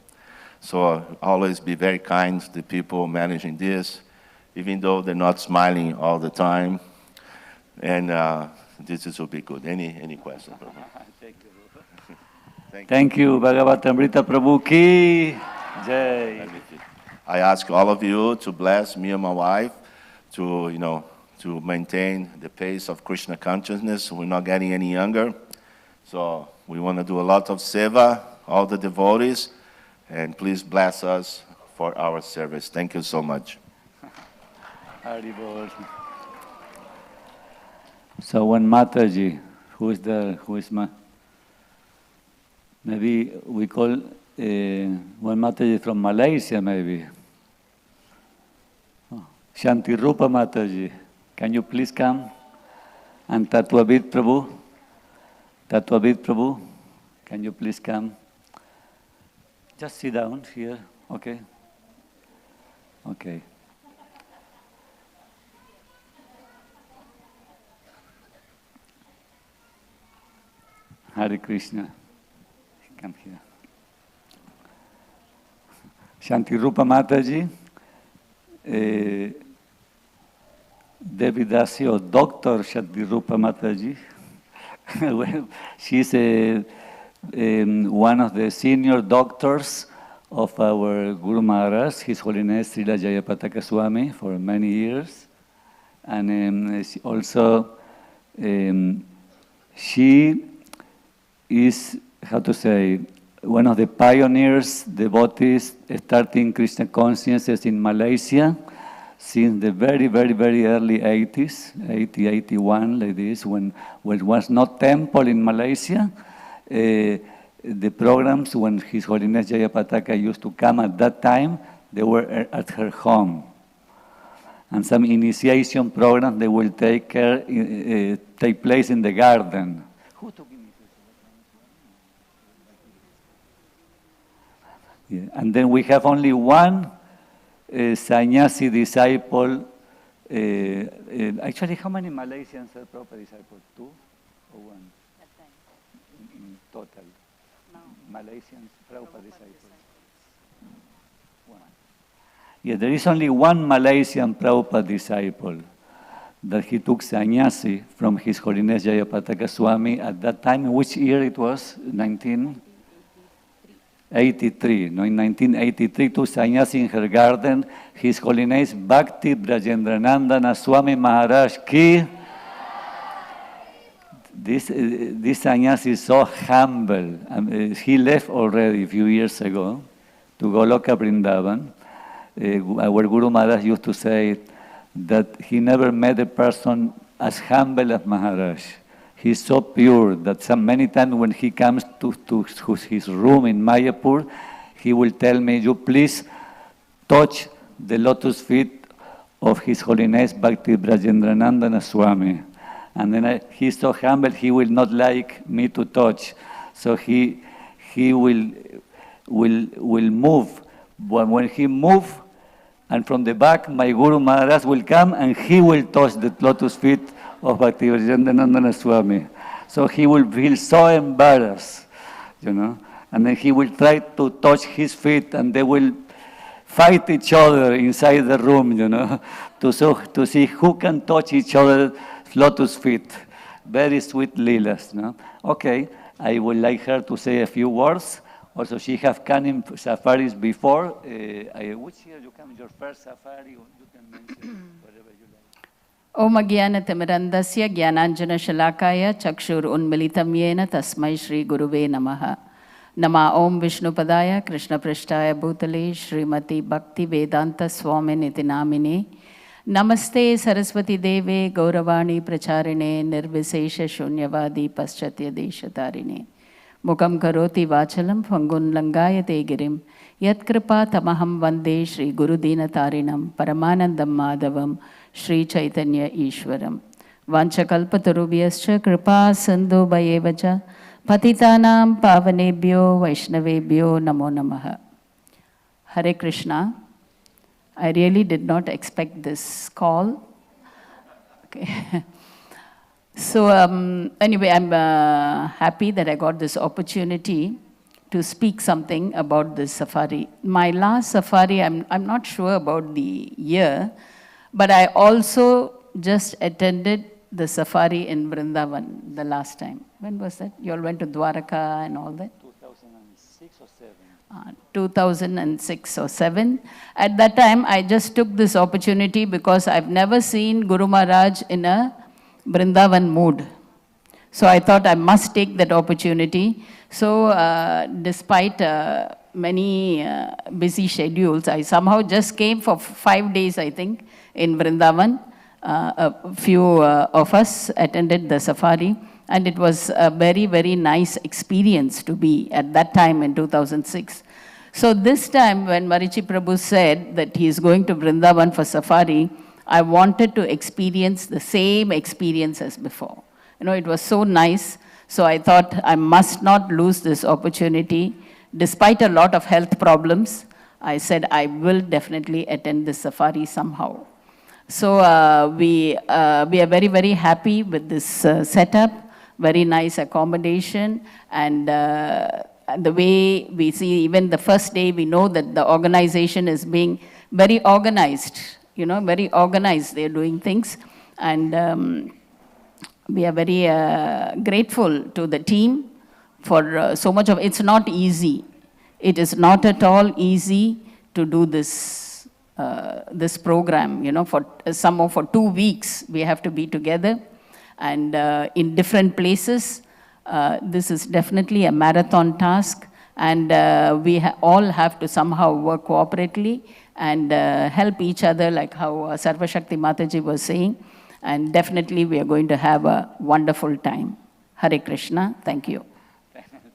So always be very kind to the people managing this, even though they're not smiling all the time. And this will be good. Any questions? Thank you, Bhagavatamrita Prabhu Ki Jai. I ask all of you to bless me and my wife to maintain the pace of Krishna consciousness. We're not getting any younger. So we want to do a lot of seva, all the devotees, and please bless us for our service. Thank you so much. Haribol. So one Mataji, who is maybe we call one Mataji from Malaysia, maybe. Oh. Shanti Rupa Mataji, can you please come? And Tatwabit Prabhu, can you please come? Just sit down here, okay? Okay. Hare Krishna. Come here. Shanti Rupa Mataji, Devidasi, or Dr. Shanti Rupa Mataji. Well, she's one of the senior doctors of our Guru Maharaj, His Holiness Srila Jayapataka Swami, for many years. And she also, she is, how to say, one of the pioneers, devotees, starting Krishna consciousness in Malaysia since the very, very, very early 80s, 80, 81, like this, when there was no temple in Malaysia. The programs, when His Holiness Jayapataka used to come at that time, they were at her home. And some initiation programs, they will take place in the garden. Who took initiation? Yeah. And then we have only one sannyasi disciple. Actually, how many Malaysians are proper disciples? 2 or 1? In total. Malaysian Prabhupada disciple. Yeah, there is only one Malaysian Prabhupada disciple that he took sannyasi from His Holiness Jayapataka Swami at that time. In which year it was? 1983. No, in 1983, took sannyasi in her garden. His Holiness Bhakti Brajendranandana Swami Maharaj Ki. This sannyasi is so humble. He left already a few years ago to Goloka Vrindavan. Our Guru Maharaj used to say that he never met a person as humble as Maharaj. He's so pure that many times when he comes to his room in Mayapur, he will tell me, "You please touch the lotus feet of His Holiness Bhakti Brajendranandana Swami." And then he's so humble, he will not like me to touch. So he will move. But when he moves, and from the back, my Guru Maharaj will come and he will touch the lotus feet of Bhakti Brajendranandana Swami. So he will feel so embarrassed, and then he will try to touch his feet and they will fight each other inside the room, to see who can touch each other's lotus feet. Very sweet leelas, no? Okay, I would like her to say a few words. Also, she have come in safaris before. Which year you come? Your first safari? You can mention whatever you like. Om Jnanatimmirandasya Jnananjana Shalakaya Chakshur Unmilitam Yena Tasmai Shri Guruve Namaha. Nama Om Vishnupadaya Krishna Prishtaya Bhutale Srimati Bhakti Vedanta Swami Niti Namine. Namaste Saraswati Deve Gauravani Pracharine Nirvisesha Shunyavadi Paschatya Deshatarine. Mukam Karoti Vachalam Fangun Langayate Girim Yat Kripa Tamaham Vande Shri Guru Dina Tarinam Paramanandam Madhavam Shri Chaitanya Ishwaram Vanchakalpatarubhyascha Kripa Sindhu Bhayevacha Patitanam Pavanebhyo Vaishnavebhyo Namo Namaha. Hare Krishna. I really did not expect this call. Okay. So anyway, I'm happy that I got this opportunity to speak something about this safari. My last safari, I'm not sure about the year, but I also just attended the safari in Vrindavan the last time. When was that? You all went to Dwaraka and all that? 2006 or 7. 2006 or 7. At that time, I just took this opportunity because I've never seen Guru Maharaj in a Vrindavan mood. So I thought I must take that opportunity. So despite many busy schedules, I somehow just came for 5 days, I think, in Vrindavan. A few of us attended the safari, and it was a very, very nice experience to be at that time in 2006. So this time when Marichi Prabhu said that he is going to Vrindavan for safari, I wanted to experience the same experience as before. It was so nice. So I thought I must not lose this opportunity. Despite a lot of health problems, I said I will definitely attend this safari somehow. So we are very, very happy with this setup, very nice accommodation, and the way we see, even the first day, we know that the organization is being very organized. Very organized. They're doing things. And we are very grateful to the team for so much of, it's not easy. It is not at all easy to do this, this program, for 2 weeks we have to be together and in different places. This is definitely a marathon task, and we all have to somehow work cooperatively and help each other, like how Sarva Shakti Mataji was saying. And definitely we are going to have a wonderful time. Hare Krishna. Thank you.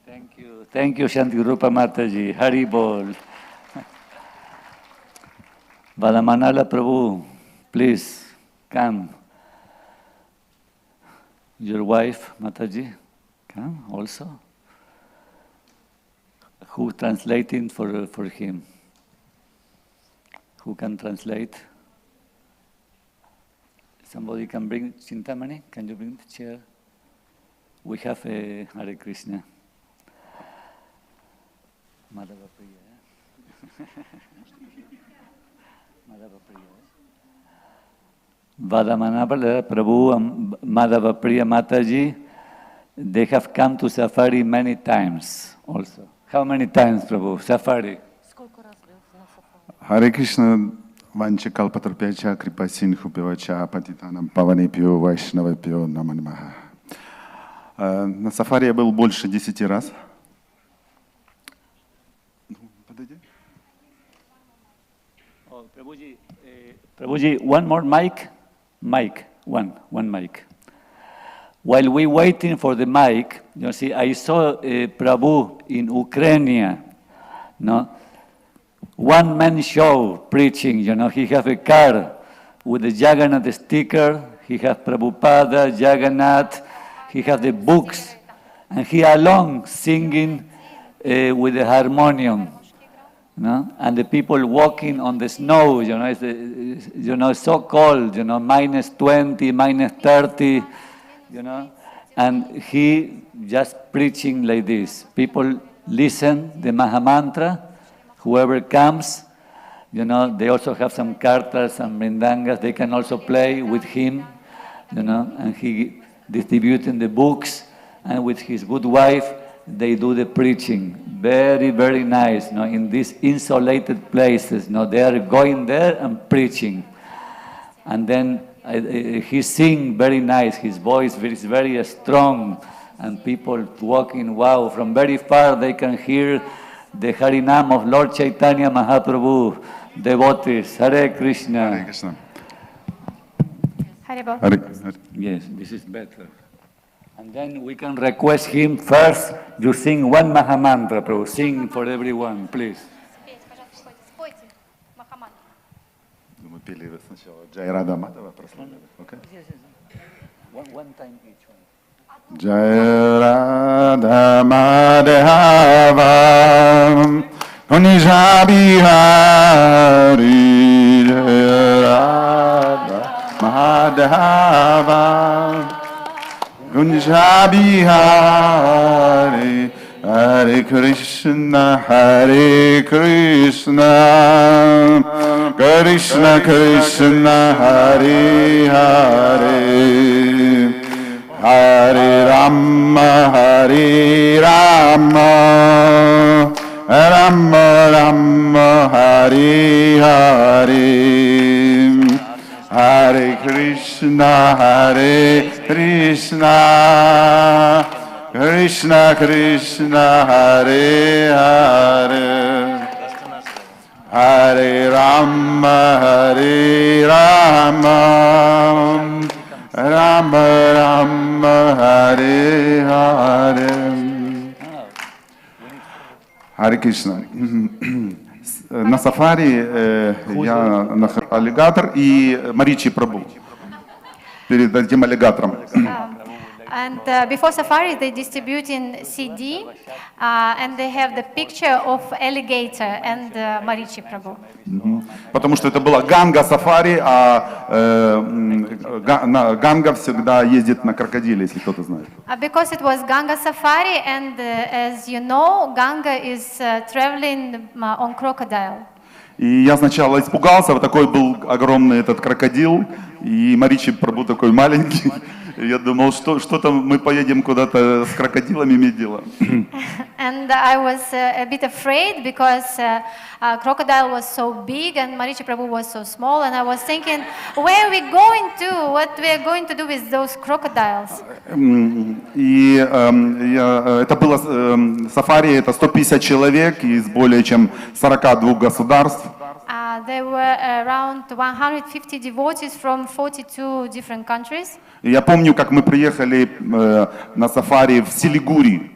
Thank you. Thank you, Shanti Rupa Mataji. Hari Bol. Vadamanala Prabhu, please come. Your wife, Mataji, come also. Who translating for him? Who can translate? Somebody can bring Chintamani? Can you bring the chair? We have a Hare Krishna. Madhava Priya. Madhava Priya. Vadamanabala Prabhu and Madhava Priya Mataji, they have come to Safari many times also. How many times, Prabhu? Safari? Харе Кришна, Ванча Калпатрапяча, Крипа Синху Пивача, Патитанам Павани Пио, Вайшнава Пио, Наманмаха. На сафари я был больше 10 раз. Подойди. Oh, Prabhuji, one more mic. One mic. While we waiting for the mic, you see, I saw Prabhu in Ukraine, no? One-man show preaching, he have a car with the Jagannath sticker, he have Prabhupada, Jagannath, he have the books, and he alone singing with the harmonium. No? And the people walking on the snow, it's so cold, minus 20, minus 30, and he just preaching like this. People listen the Mahamantra, whoever comes, they also have some kartas, some mrindangas, they can also play with him, and he distributing the books, and with his good wife, they do the preaching. Very, very nice, in these insulated places, they are going there and preaching. And then he sing very nice, his voice is very strong, and people walking, wow, from very far they can hear the Harinam of Lord Chaitanya Mahaprabhu, devotees, Hare Krishna. Харе Кришна. Haribol. Харе. Yes, this is better. And then we can request him first, you sing one Mahamantra, Prabhu, sing for everyone, please. Мы пели сначала Джай Рада Мадхава, прославили. Okay? One time each one. Jai Radha Madhava Kunja Bihari Jai Radha Madhava Kunja Bihari Hare Krishna Krishna Krishna Hare Hare Hare Rama, Rama Rama, Hare Hare. Hare Krishna, Krishna Krishna, Hare Hare. Hare Rama, Rama Rama, Hare Hare. Харе Кришна. На сафари я нахожу аллигатор и Маричи Прабху. Перед этим аллигатором. And before safari, they distribute in CD, and they have the picture of alligator and Marichi Prabhu. Потому что это была Ганга сафари, а Ганга всегда ездит на крокодиле, если кто-то знает. Because it was Ganga safari, and as you know, Ganga is traveling on crocodile. И я сначала испугался, вот такой был огромный этот крокодил, и Маричи Прабху такой маленький. Я думал, что там мы поедем куда-то с крокодилами иметь дело. And I was a bit afraid because crocodile was so big and Marichi Prabhu was so small, and I was thinking, where are we going to? What we are going to do with those crocodiles? И это было сафари, это 150 человек из более чем 42 государств. There were around 150 devotees from 42 different countries. Я помню, как мы приехали на сафари в Силигури.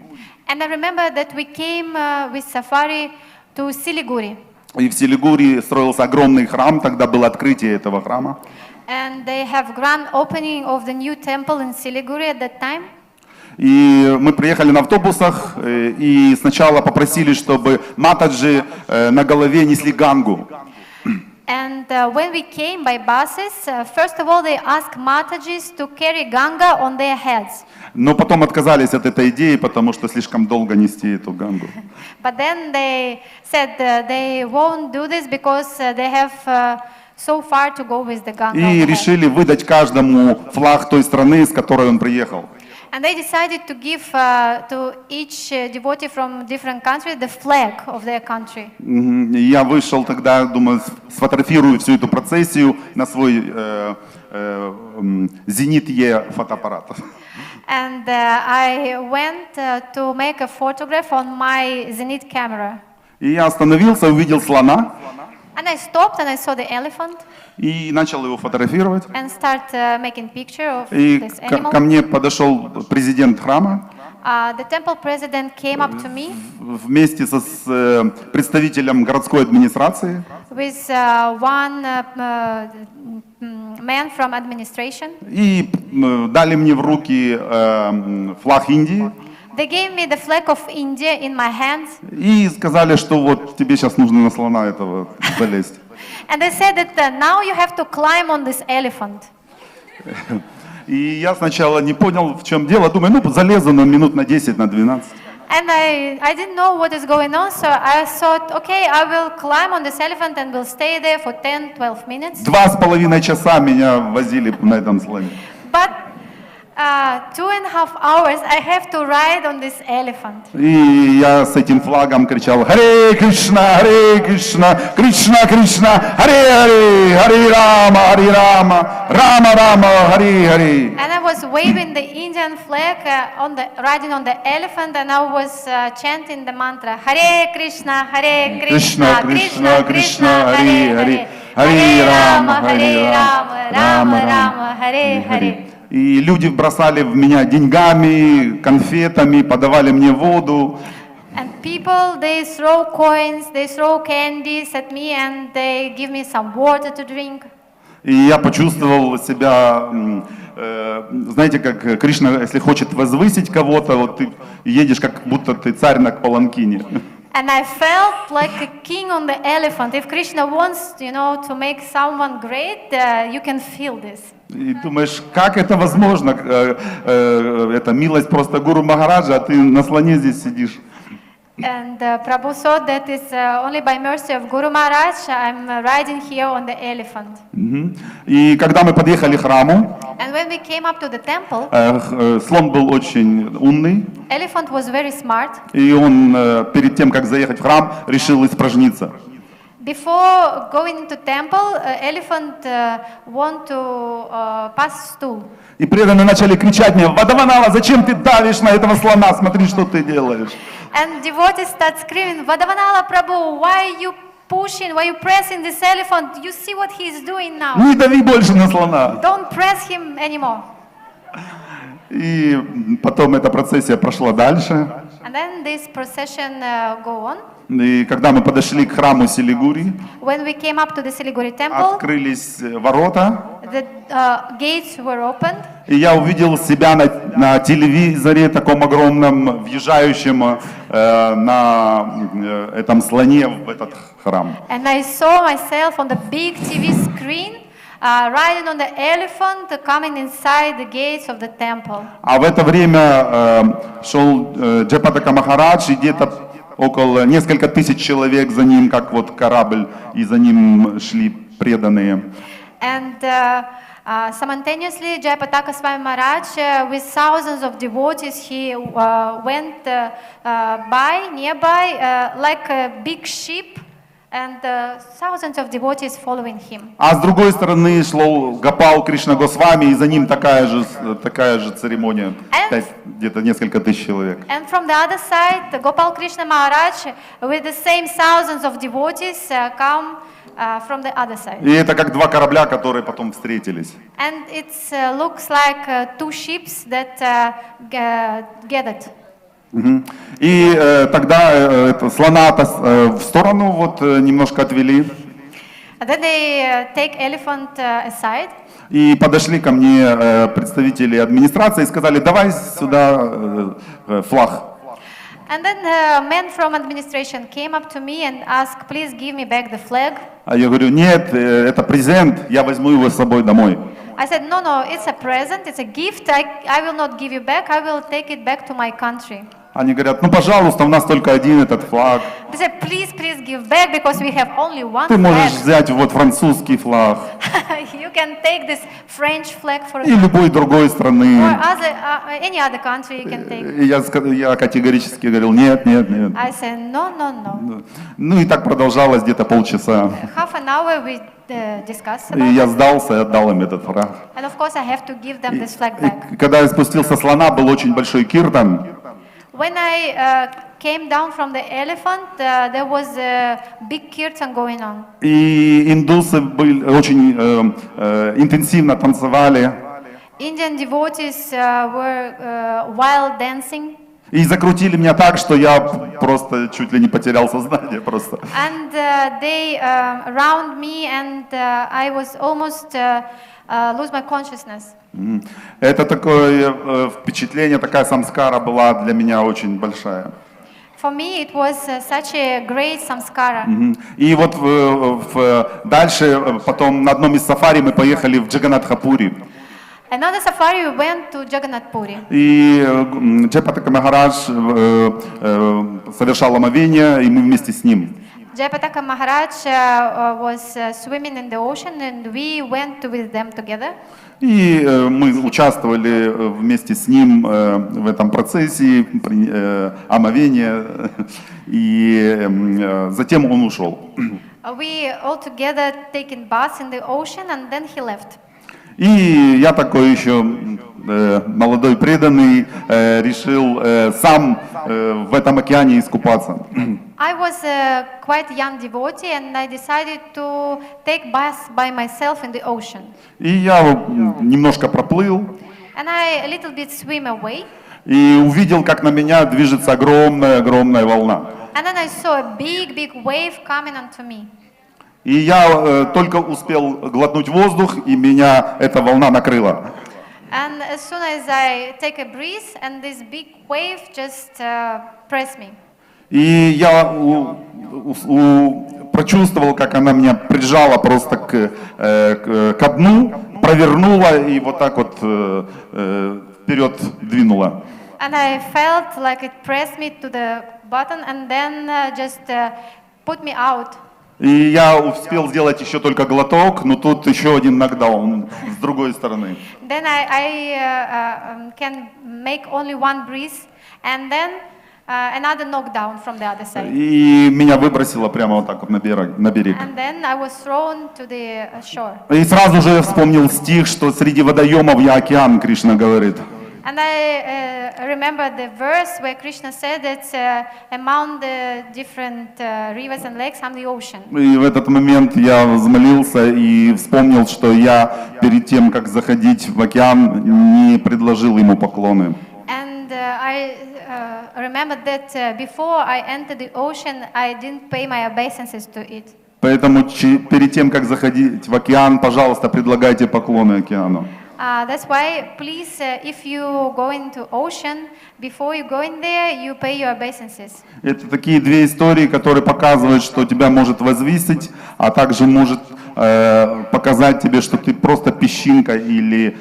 And I remember that we came with safari to Siliguri. И в Силигури строился огромный храм, тогда было открытие этого храма. And they have grand opening of the new temple in Siliguri at that time. И мы приехали на автобусах, и сначала попросили, чтобы матаджи на голове несли гангу. And when we came by buses, first of all, they asked Matajis to carry Ganga on their heads. Но потом отказались от этой идеи, потому что слишком долго нести эту гангу. But then they said they won't do this because they have so far to go with the Ganga. on И the head. решили выдать каждому флаг той страны, с которой он приехал. And they decided to give to each devotee from different country the flag of their country. И я вышел тогда, думаю, сфотографирую всю эту процессию на свой Зенит Е фотоаппарат. And I went to make a photograph on my Zenit camera. И я остановился, увидел слона And I stopped and I saw the elephant и начал его фотографировать. and start making picture of И this ко animal. мне подошел президент храма The temple president came up to me вместе с представителем городской администрации. with one man from administration. И дали мне в руки флаг Индии. They gave me the flag of India in my hands. И сказали, что вот тебе сейчас нужно на слона этого залезть. And they said that now you have to climb on this elephant. И я сначала не понял, в чем дело. Думаю, ну залезу на минут на 10, на 12. And I didn't know what is going on, so I thought, okay, I will climb on this elephant and will stay there for 10-12 minutes. 2,5 часа меня возили на этом слоне. But 2.5 hours I have to ride on this elephant. И я с этим флагом кричал: Харе Кришна, Кришна Кришна, Харе Рама, Рама Рама, Харе. And I was waving the Indian flag riding on the elephant, and I was chanting the mantra Hare Krishna, Кришна, Кришна, Кришна, Харе, Hare Rama, Rama Rama, Hare Hare. И люди бросали в меня деньгами, конфетами, подавали мне воду. And people, they throw coins, they throw candies at me, and they give me some water to drink. И я почувствовал себя, знаете, как Кришна, если хочет возвысить кого-то, вот ты едешь, как будто ты царь на паланкине. And I felt like a king on the elephant. If Krishna wants, to make someone great, you can feel this. И думаешь, как это возможно? Это милость просто Гуру Махараджа, а ты на слоне здесь сидишь. And Prabhu thought that it's only by mercy of Guru Maharaj I'm riding here on the elephant. И когда мы подъехали к храму, And when we came up to the temple, слон был очень умный, elephant was very smart. и он перед тем, как заехать в храм, решил испражниться. Before going into temple, elephant want to pass stool. И преданные начали кричать мне: Вадаванала, зачем ты давишь на этого слона? Смотри, что ты делаешь. And devotees start screaming, Vadavanala Prabhu, why you pushing, why you pressing this elephant? You see what he is doing now. Не дави больше на слона. Don't press him anymore. И потом эта процессия прошла дальше. And then this procession go on. И когда мы подошли к храму Силигури, When we came up to the Siliguri temple, открылись ворота, the gates were opened. и я увидел себя на телевизоре таком огромном, въезжающем на этом слоне в этот храм. And I saw myself on the big TV screen, riding on the elephant, coming inside the gates of the temple. А в это время шел Джайапатака Махарадж, и где-то около несколько тысяч человек за ним, как вот корабль, и за ним шли преданные. And simultaneously, Jayapataka Swami Maharaj, with thousands of devotees, he went nearby, like a big ship, and thousands of devotees following him. А с другой стороны шло Гопал Кришна Госвами, и за ним такая же церемония, где-то несколько тысяч человек. And from the other side, Gopal Krishna Maharaj, with the same thousands of devotees, come from the other side. И это как два корабля, которые потом встретились. And it looks like two ships that gathered. И тогда слона в сторону вот немножко отвели. And then they take elephant aside. И подошли ко мне представители администрации и сказали: давай сюда флаг. And then a man from administration came up to me and asked, please give me back the flag. А я говорю, нет, это презент, я возьму его с собой домой. I said, no, no, it's a present, it's a gift. I will not give you back. I will take it back to my country. Они говорят, ну, пожалуйста, у нас только один этот флаг. They said, please, please give back because we have only one Ты можешь flag. взять вот французский флаг You can take this French flag for и любой другой or страны. any other country you can take. И я категорически говорил, нет, нет, нет. I said, no, no, no. Ну и так продолжалось где-то полчаса. Half an hour we discussed И about я it. сдался и отдал им этот флаг. And of course I have to give them this flag back. И когда я спустился с слона, был очень большой киртан. When I came down from the elephant, there was a big kirtan going on. И индусы очень интенсивно танцевали. Indian devotees were wild dancing. И закрутили меня так, что я просто чуть ли не потерял сознание просто. And they around me and I was almost lose my consciousness. Это такое впечатление, такая самскара была для меня очень большая. For me it was such a great samskara. И вот дальше, потом на одном из сафари мы поехали в Джаганатхапури. Another safari we went to Jagannath Puri. И Джайапатака Махарадж совершал омовение, и мы вместе с ним. Jayapataka Maharaj was swimming in the ocean and we went with them together. И мы участвовали вместе с ним в этом процессе омовения, и затем он ушел. We all together taken baths in the ocean and then he left. И я такой еще молодой преданный решил сам в этом океане искупаться. I was a quite young devotee and I decided to take baths by myself in the ocean. И я немножко проплыл And I a little bit swim away. и увидел, как на меня движется огромная волна. And then I saw a big wave coming onto me. И я только успел глотнуть воздух, и меня эта волна накрыла. And as soon as I take a breath and this big wave just pressed me. И я прочувствовал, как она меня прижала просто к дну, провернула и вот так вот вперед двинула. And I felt like it pressed me to the bottom and then just put me out. И я успел сделать еще только глоток, но тут еще один нокдаун с другой стороны. Then I can make only one breath and then another knockdown from the other side. И меня выбросило прямо вот так вот на берег. And then I was thrown to the shore. И сразу же я вспомнил стих, что среди водоемов я океан, Кришна говорит. And I remember the verse where Krishna said that among the different rivers and lakes, I'm the ocean. И в этот момент я взмолился и вспомнил, что я перед тем, как заходить в океан, не предложил ему поклоны. And I remembered that before I entered the ocean, I didn't pay my obeisances to it. Поэтому перед тем, как заходить в океан, пожалуйста, предлагайте поклоны океану. That's why, please, if you go into ocean, before you go in there, you pay your obeisances. Это такие две истории, которые показывают, что тебя может возвысить, а также может показать тебе, что ты просто песчинка или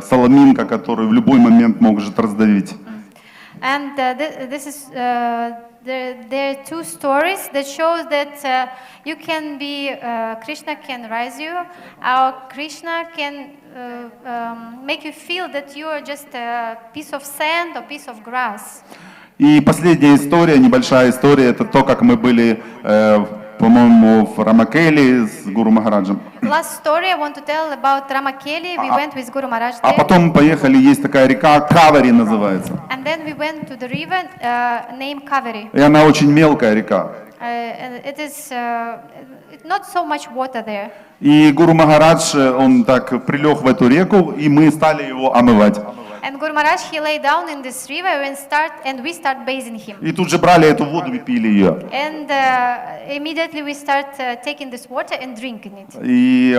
соломинка, которую в любой момент может раздавить. And this is there are two stories that shows that you can be Krishna can raise you, or Krishna can make you feel that you are just a piece of sand or piece of grass. И последняя история, небольшая история, это то, как мы были, по-моему, в Рамакели с Гуру Махараджем. Last story I want to tell about Ramakeli. We went with Guru Maharaj А there. потом поехали, есть такая река, Кавари называется. And then we went to the river named Kaveri. И она очень мелкая река. And it is not so much water there. И Гуру Махарадж, он так прилег в эту реку, и мы стали его омывать. And Guru Maharaj, he lay down in this river and we start bathing him. И тут же брали эту воду и пили ее. And immediately we start taking this water and drinking it. И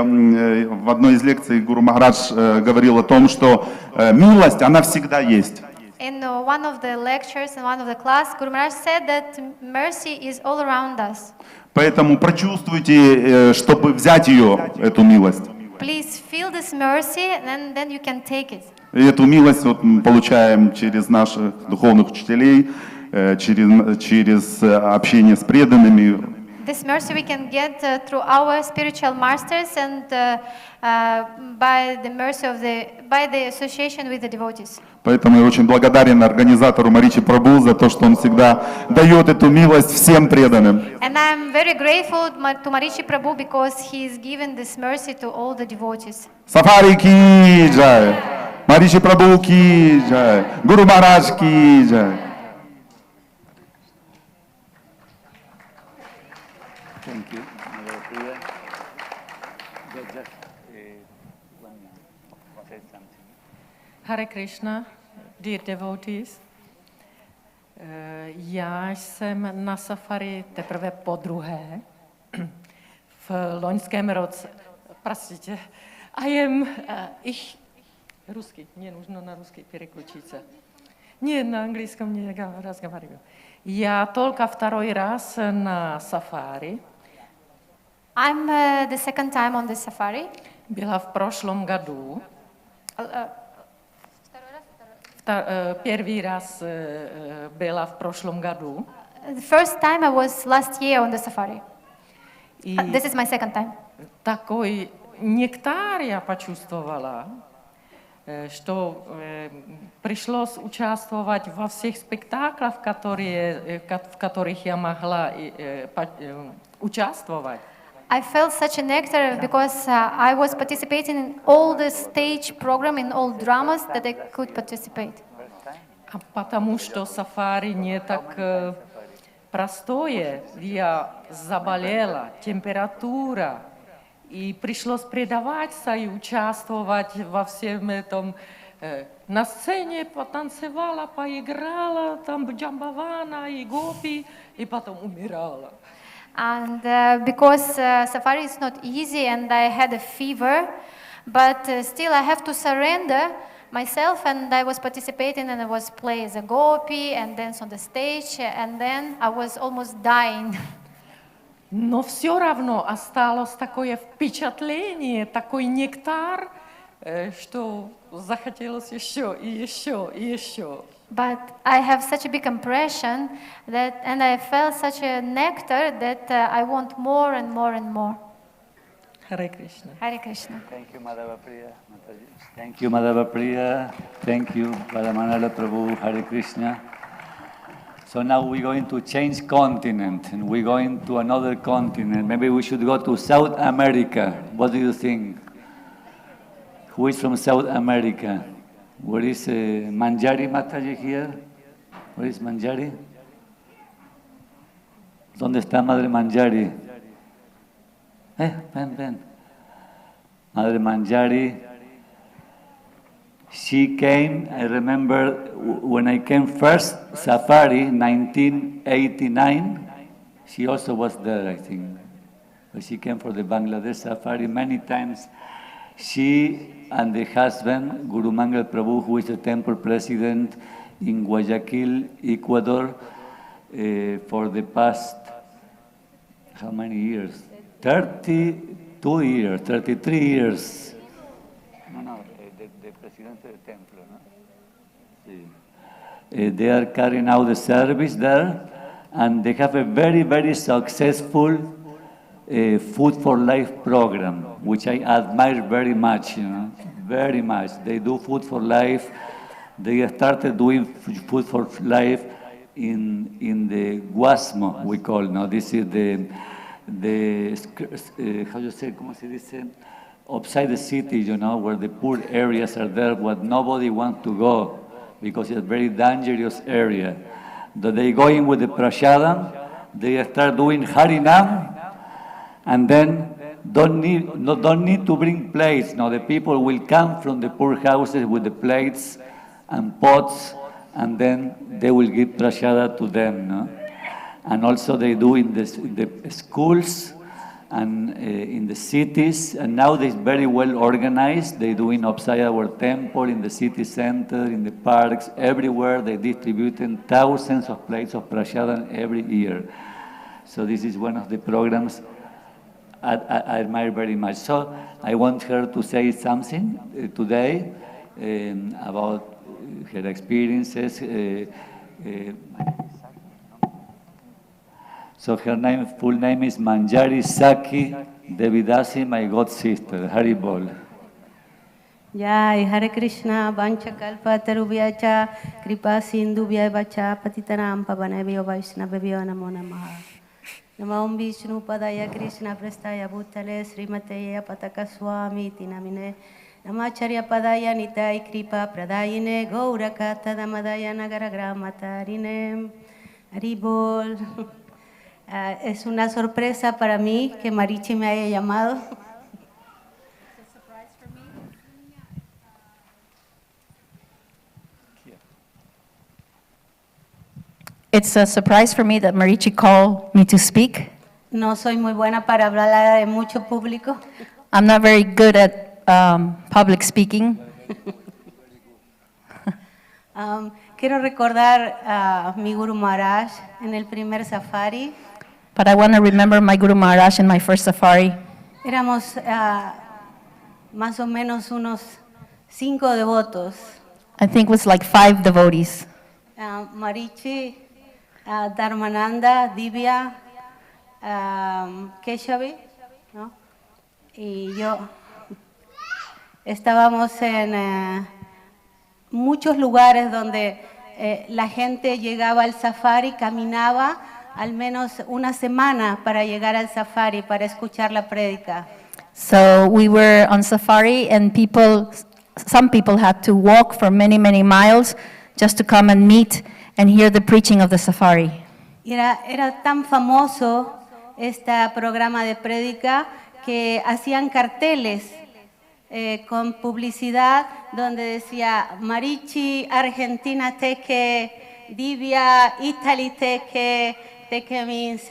в одной из лекций Гуру Махарадж говорил о том, что милость, она всегда есть. in one of the lectures, in one of the class, Guru Maharaj said that mercy is all around us. Поэтому прочувствуйте, чтобы взять ее, эту милость. Please feel this mercy, and then you can take it. И эту милость вот мы получаем через наших духовных учителей, через общение с преданными. This mercy we can get through our spiritual masters and by the association with the devotees. Поэтому я очень благодарен организатору Маричи Прабhu за то, что он всегда дает эту милость всем преданным. And I'm very grateful to Marichi Prabhu because he is given this mercy to all the devotees. Сафари ки джай, Маричи Прабhu ки джай, Гуру Махарадж ки джай. Thank you. Hare Krishna, dear devotees. Já jsem na safari teprve podruhé v loňském roce. Простите. Русский, мне нужно на русский переключиться. Нет, на английском не разговариваю. Я только второй раз на сафари. I'm the second time on the safari. Byla v prošlom году. Первый раз была в прошлом году. The first time I was last year on the safari. This is my second time. Такой нектар я почувствовала, что пришлось участвовать во всех спектаклях, в которых я могла участвовать. I felt such a nectar because I was participating in all the stage program, in all dramas that I could participate. Потому что сафари не так простое. Я заболела, температура, и пришлось предаваться и участвовать во всем этом. На сцене потанцевала, поиграла, там джамбавана и гопи, и потом умирала. And because safari is not easy and I had a fever, but still I have to surrender myself, and I was participating and I was playing as a gopi and dance on the stage, and then I was almost dying. Но все равно осталось такое впечатление, такой нектар, что захотелось еще и еще и еще. But I have such a big impression and I felt such a nectar that I want more and more and more. Hare Krishna. Hare Krishna. Thank you, Madhava Priya. Thank you, Madhava Priya. Thank you, Paramanala Prabhu. Hare Krishna. So now we're going to change continent and we're going to another continent. Maybe we should go to South America. What do you think? Who is from South America? Where is Manjari Mataji here? Where is Manjari? ¿Dónde está Madre Manjari? Ven. Madre Manjari. She came, I remember when I came first, Safari, 1989. She also was there, I think. But she came for the Bangladesh Safari many times. She and the husband, Guru Mangal Prabhu, who is the temple president in Guayaquil, Ecuador, for the past, how many years? 32 years, 33 years. No, the presidente del templo, no? Sí. They are carrying out the service there, and they have a very, very successful Food for Life program, which I admire very much, very much. They do Food for Life. They started doing Food for Life in the Guasmo, we call now. This is the how you say, ¿cómo se dice? Outside the city, where the poor areas are there, where nobody wants to go, because it's a very dangerous area. They go in with the prashadam, they start doing Harinam, and then don't need to bring plates. No, the people will come from the poor houses with the plates and pots, and then they will give prashada to them. No? And also they do in the schools and in the cities, and now they're very well organized. They do in upside our temple, in the city center, in the parks, everywhere. They distributing thousands of plates of prasadam every year. So this is one of the programs I admire very much. So I want her to say something today about her experiences. So her full name is Manjari Saki Devidasi, my god sister. Hari Bol. Jai Hare Krishna, Vancha Kalpa Tarubhyacha, Kripa Sindhu Vyavacha, Patitanam Pavanebhyo Vaishnavebhyo Namo Namaha. Namo Vishnu Padaya Krishna Prestaya Bhutale Srimate Jayapataka Swami Tinamine Namacharya Padaya Nitai Kripa Pradayine Gaurakata Damadaya Nagaragramatarine Haribol. Es una sorpresa para mí que Marichi me haya llamado. It's a surprise for me that Marichi called me to speak. No soy muy buena para hablar de mucho público. I'm not very good at public speaking. Quiero recordar a mi Guru Maharaj en el primer safari. But I want to remember my Guru Maharaj in my first safari. Éramos más o menos unos 5 devotos. I think it was like 5 devotees. Marichi, Dharmananda, Divya, Keshavi, ¿no? Y yo. Estábamos en muchos lugares donde la gente llegaba al safari, caminaba al menos una semana para llegar al safari, para escuchar la prédica. So we were on safari and some people had to walk for many, many miles just to come and meet and hear the preaching of the safari. Era tan famoso este programa de prédica que hacían carteles con publicidad donde decía Marichi, Argentina Teque, Divya, Italy Teque means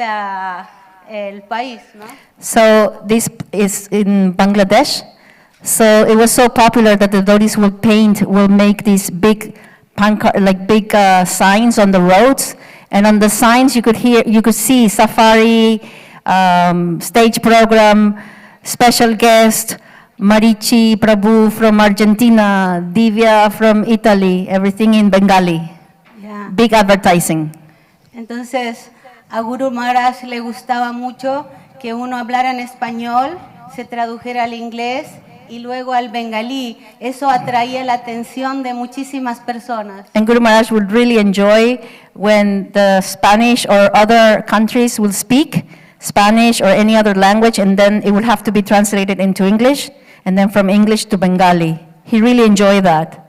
el país, ¿no? So this is in Bangladesh. So it was so popular that the devotees will make these big signs on the roads, and on the signs you could see safari, stage program, special guest, Marichi Prabhu from Argentina, Divya from Italy, everything in Bengali. Yeah. Big advertising. Entonces, a Guru Maharaj le gustaba mucho que uno hablara en español, se tradujera al inglés y luego al bengalí. Eso atraía la atención de muchísimas personas. And Guru Maharaj would really enjoy when the Spanish or other countries will speak Spanish or any other language, and then it would have to be translated into English, and then from English to Bengali. He really enjoyed that.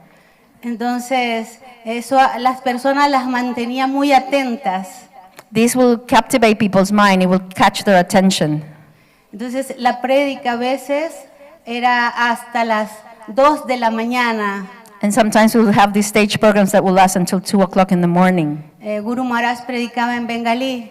Entonces, eso a las personas las mantenía muy atentas. This will captivate people's mind. It will catch their attention. Entonces, la prédica a veces era hasta las 2 de la mañana. And sometimes we'll have these stage programs that will last until 2 o'clock in the morning. Guru Maharaj predicaba en bengalí.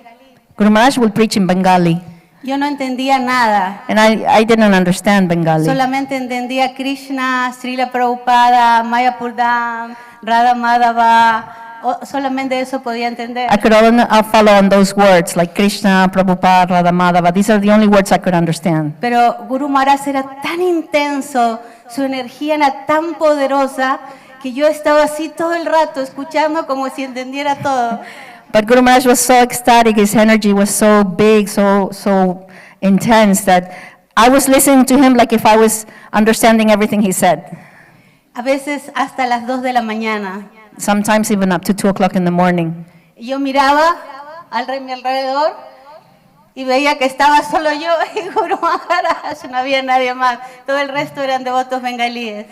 Guru Maharaj will preach in Bengali. Yo no entendía nada. And I didn't understand Bengali. Solamente entendía Krishna, Srila Prabhupada, Mayapurdam, Radha Madhava. Solamente eso podía entender. I could only follow on those words like Krishna, Prabhupada, Radha Madhava. These are the only words I could understand. Pero Guru Maharaj era tan intenso, su energía era tan poderosa que yo estaba así todo el rato escuchando como si entendiera todo. But Guru Maharaj was so ecstatic, his energy was so big, so intense that I was listening to him like if I was understanding everything he said. A veces hasta las 2 de la mañana. Sometimes even up to 2 o'clock in the morning. Yo miraba a mi alrededor y veía que estaba solo yo y Guru Maharaj, no había nadie más. Todo el resto eran devotos bengalíes.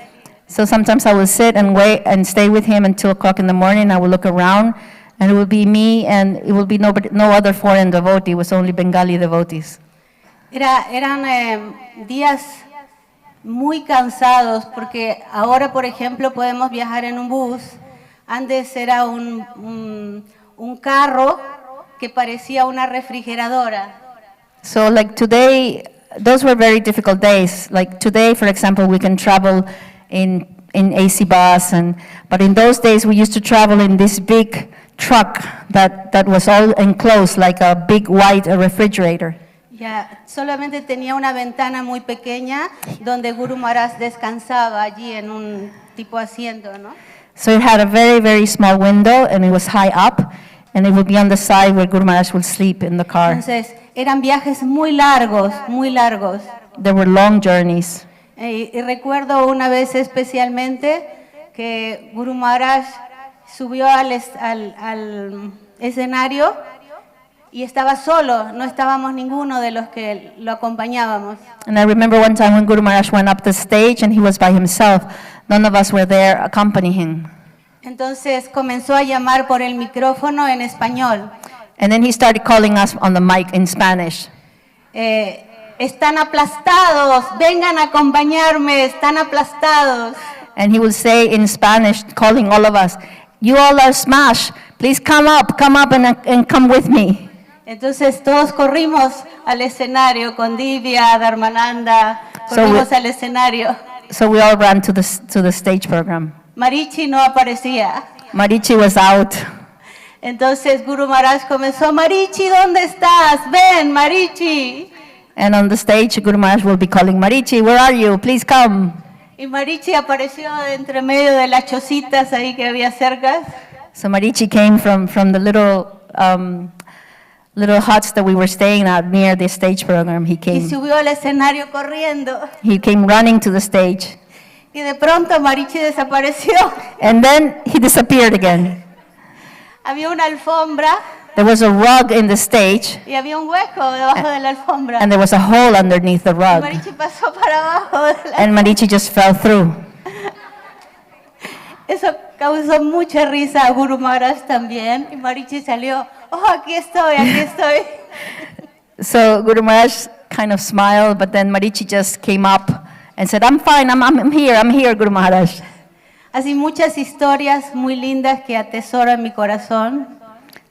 So sometimes I would sit and wait and stay with him until 2 o'clock in the morning. I would look around and it would be me and it would be no other foreign devotee. It was only Bengali devotees. Eran días muy cansados porque ahora, por ejemplo, podemos viajar en un bus. Antes era un carro que parecía una refrigeradora. So like today, those were very difficult days. Like today, for example, we can travel in AC bus, but in those days we used to travel in this big truck that was all enclosed like a big white refrigerator. Ya, solamente tenía una ventana muy pequeña donde Guru Maharaj descansaba allí en un tipo asiento, ¿no? So it had a very, very small window, and it was high up, and it would be on the side where Guru Maharaj would sleep in the car. Entonces, eran viajes muy largos, muy largos. There were long journeys. Y recuerdo una vez especialmente que Guru Maharaj subió al escenario y estaba solo, no estábamos ninguno de los que lo acompañábamos. And I remember one time when Guru Maharaj went up the stage and he was by himself. None of us were there accompanying him. Entonces comenzó a llamar por el micrófono en español. And then he started calling us on the mic in Spanish. Están aplastados, vengan a acompañarme, están aplastados. And he would say in Spanish, calling all of us, you all are smashed, please come up and come with me. Entonces todos corrimos al escenario con Divya, Dharmananda, corrimos al escenario. So we all ran to the stage program. Marichi no aparecía. Marichi was out. Entonces Guru Maharaj comenzó, Marichi, ¿dónde estás? Ven, Marichi. And on the stage, Guru Maharaj will be calling, Marichi, where are you? Please come. Y Marichi apareció entre medio de las chocitas ahí que había cerca. So Marichi came from the little huts that we were staying at near the stage program. He Y came. subió al escenario corriendo. He came running to the stage. Y de pronto Marichi desapareció. And then he disappeared again. Había una alfombra There was a rug in the stage, y había un hueco debajo de la alfombra. and there was a hole underneath the Y rug. Marichi pasó para abajo de la... And Marichi just fell through. Eso causó mucha risa a Guru Maharaj también. Y Marichi salió, oh, aquí estoy, aquí estoy. So Guru Maharaj kind of smiled, but then Marichi just came up and said, I'm fine, I'm here, Guru Maharaj. Así muchas historias muy lindas que atesoro en mi corazón.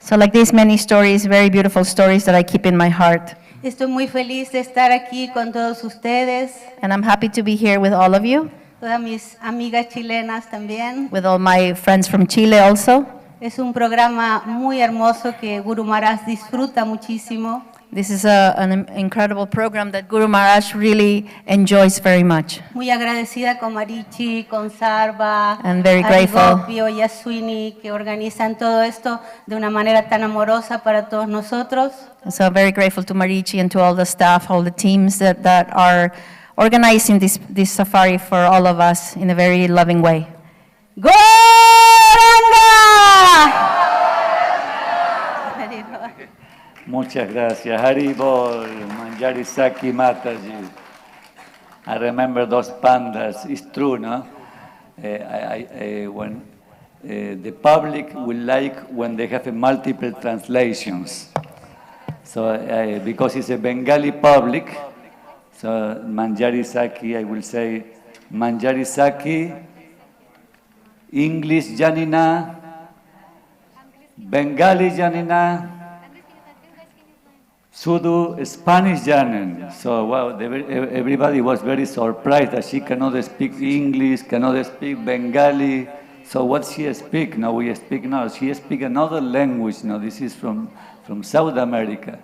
So like these many stories, very beautiful stories that I keep in my heart. Estoy muy feliz de estar aquí con todos ustedes, And I'm happy to be here with all of you, todas mis amigas chilenas también. with all my friends from Chile also. Es un programa muy hermoso que Guru Maharaj disfruta muchísimo. This is an incredible program that Guru Maharaj really enjoys very much. Muy agradecida con Marichi, con Sarva, And very grateful. Gopio y a Swami que organizan todo esto de una manera tan amorosa para todos nosotros. So I'm very grateful to Marichi and to all the staff, all the teams that are organizing this safari for all of us in a very loving way. ¡Goranga! Muchas gracias. Haribol, Manjari Saki Mataji. I remember those pandas. It's true, no? When the public will like when they have multiple translations. So because it's a Bengali public, so Manjari Saki, I will say Manjari Saki, English Janina, Bengali Janina, Sudu Spanish Janen. So wow, everybody was very surprised that she cannot speak English, cannot speak Bengali. So what she speak? No, we speak now. She speak another language. No, this is from South America.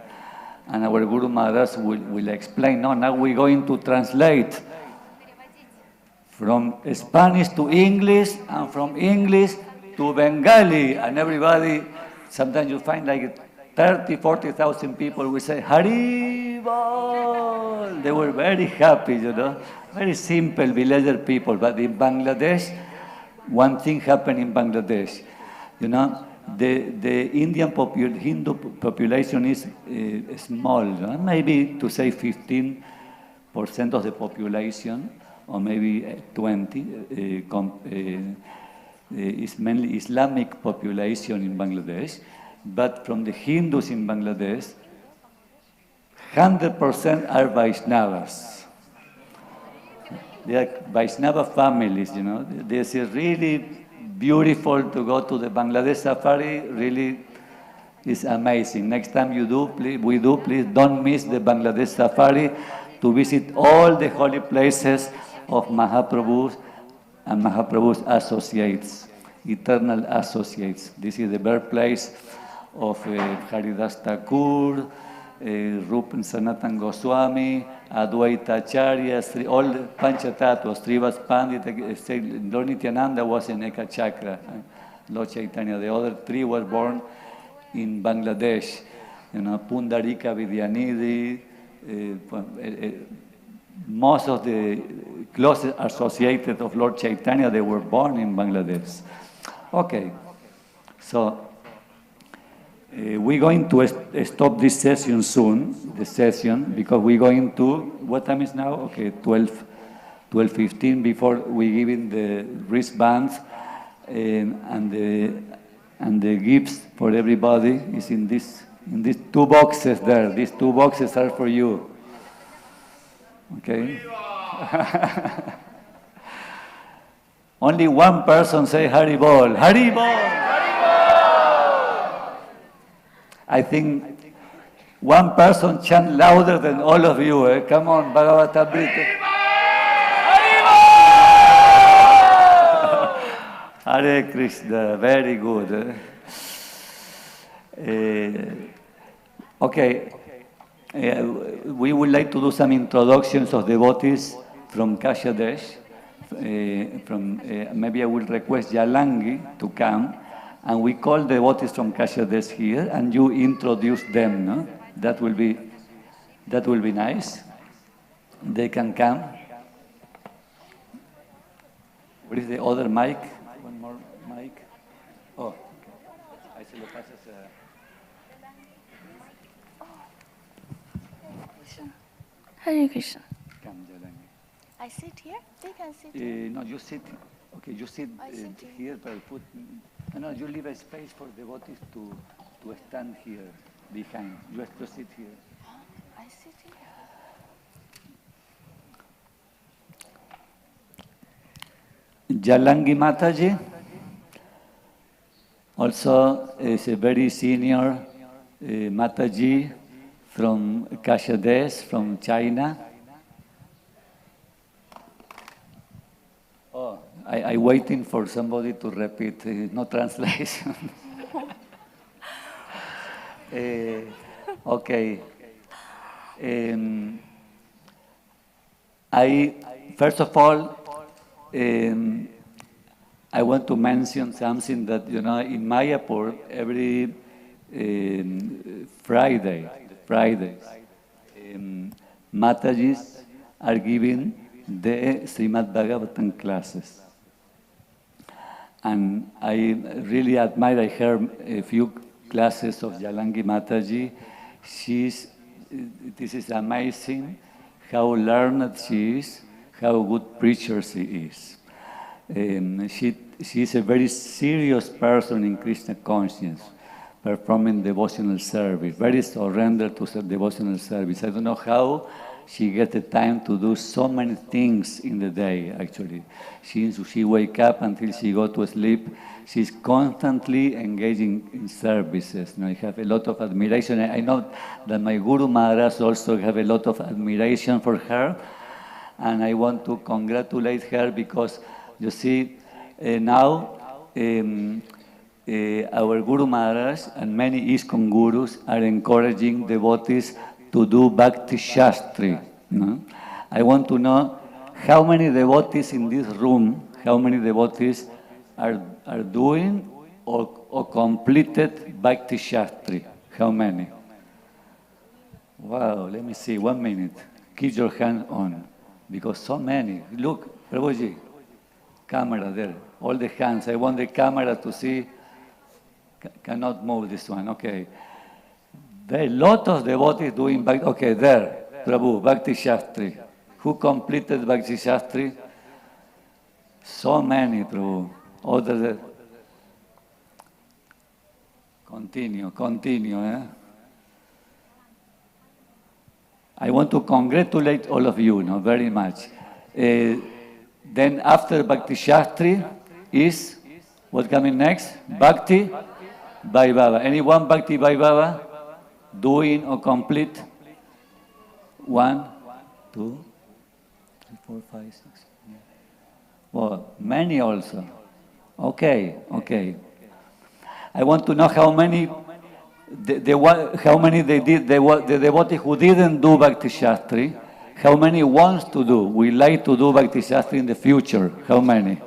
And our Guru Maharaj will explain. No, now we're going to translate from Spanish to English and from English to Bengali. And everybody, sometimes you find like 30, 40,000 people will say, Haribol! They were very happy, you know, very simple villager people. But in Bangladesh, one thing happened in Bangladesh, you know, the Indian Hindu population is small, no? Maybe to say 15% of the population, or maybe 20, is mainly Islamic population in Bangladesh. But from the Hindus in Bangladesh, 100% are Vaishnavas. They are Vaishnava families, you know. This is really beautiful to go to the Bangladesh safari, really It's amazing. Next time you do, please don't miss the Bangladesh Safari to visit all the holy places of Mahaprabhu and Mahaprabhu's associates, eternal associates. This is the birthplace of Haridas Thakur, Rupan Sanatan Goswami, Advaita Acharya, all the Panchatattwas, Srivas Pandit, Lord Nityananda was in Eka Chakra, Lord Chaitanya. The other three were born in Bangladesh. Pundarika Vidyanidhi, most of the closest associated of Lord Chaitanya, they were born in Bangladesh. Okay, so we're going to stop this session soon, because we're going to, what time is now? Okay, 12:15, before we give in the wristbands and the gifts for everybody is in these 2 boxes there. These 2 boxes are for you. Okay? Only one person say Haribol. Haribol! I think one person chant louder than all of you. Come on, Bhagavatamrita. Hare Krishna, very good. Okay, we would like to do some introductions of devotees from Kashadesh. Maybe I will request Yalangi to come, and we call devotees from Kashadesh here, and you introduce them. No? That will be nice. They can come. What is the other mic? One more mic. Oh, okay. Ahí se lo pasas a... Hare Krishna. Come, Yalangi. I sit here? They can sit here. No, you sit. Okay, you sit, sit here, but put. No, you leave a space for devotees to stand here behind. You have to sit here. I sit here. Jalangi Mataji also is a very senior Mataji from Kashadesh, from China. Oh, I'm waiting for somebody to repeat, no translation. Okay. First of all, I want to mention something that, in Mayapur, every Fridays, Matajis are giving the Srimad Bhagavatam classes. And I really admire, I heard a few classes of Jalangi Mataji. This is amazing how learned she is, how good preacher she is. She is a very serious person in Krishna conscience, performing devotional service, very surrendered to devotional service. I don't know how she gets the time to do so many things in the day, actually. She wake up until she go to sleep. She's constantly engaging in services. I have a lot of admiration. I know that my Guru Maharaj also have a lot of admiration for her. And I want to congratulate her because, you see, now our Guru Maharaj and many ISKCON gurus are encouraging devotees to do Bhakti Shastri. No? I want to know how many devotees in this room, how many devotees are doing or completed Bhakti Shastri. How many? Wow, let me see, 1 minute. Keep your hand on, because so many. Look, Prabhuji, camera there, all the hands. I want the camera to see. Cannot move this one, okay. There are a lot of devotees doing Bhakti. Okay, there, Prabhu, Bhakti Shastri. Who completed Bhakti Shastri? So many, Prabhu. Other. Continue. I want to congratulate all of you, very much. Then after Bhakti Shastri is, what coming next? Bhakti Vaibhava. Anyone Bhakti Vaibhava? Doing or complete? 1, 2, 3, 4, 5, 6. Well, many also. Okay, okay. I want to know how many, how many they did, the devotee who didn't do Bhakti Shastri, how many wants to do? We like to do Bhakti Shastri in the future. How many?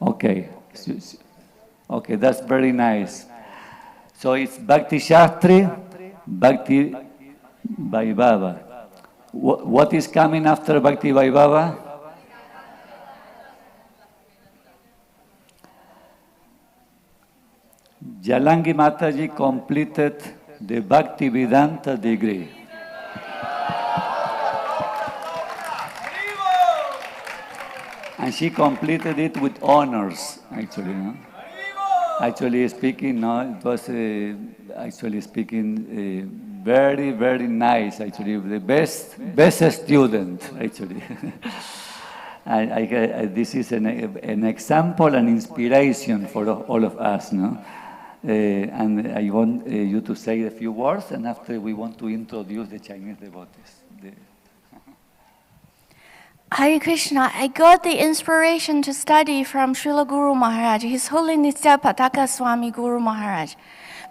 Okay. Okay, that's very nice. So it's Bhakti Shastri, Bhakti Vaibhava. What is coming after Bhakti Vaibhava? Jalangi Mataji completed the Bhakti Vedanta degree. And she completed it with honors, actually. No? Actually speaking, no, it was actually speaking very, very nice, actually, the best student, actually. This is an example and inspiration for all of us, no? And I want you to say a few words, and after we want to introduce the Chinese devotees. Hare Krishna, I got the inspiration to study from Srila Guru Maharaj, His Holiness Jayapataka Swami Guru Maharaj.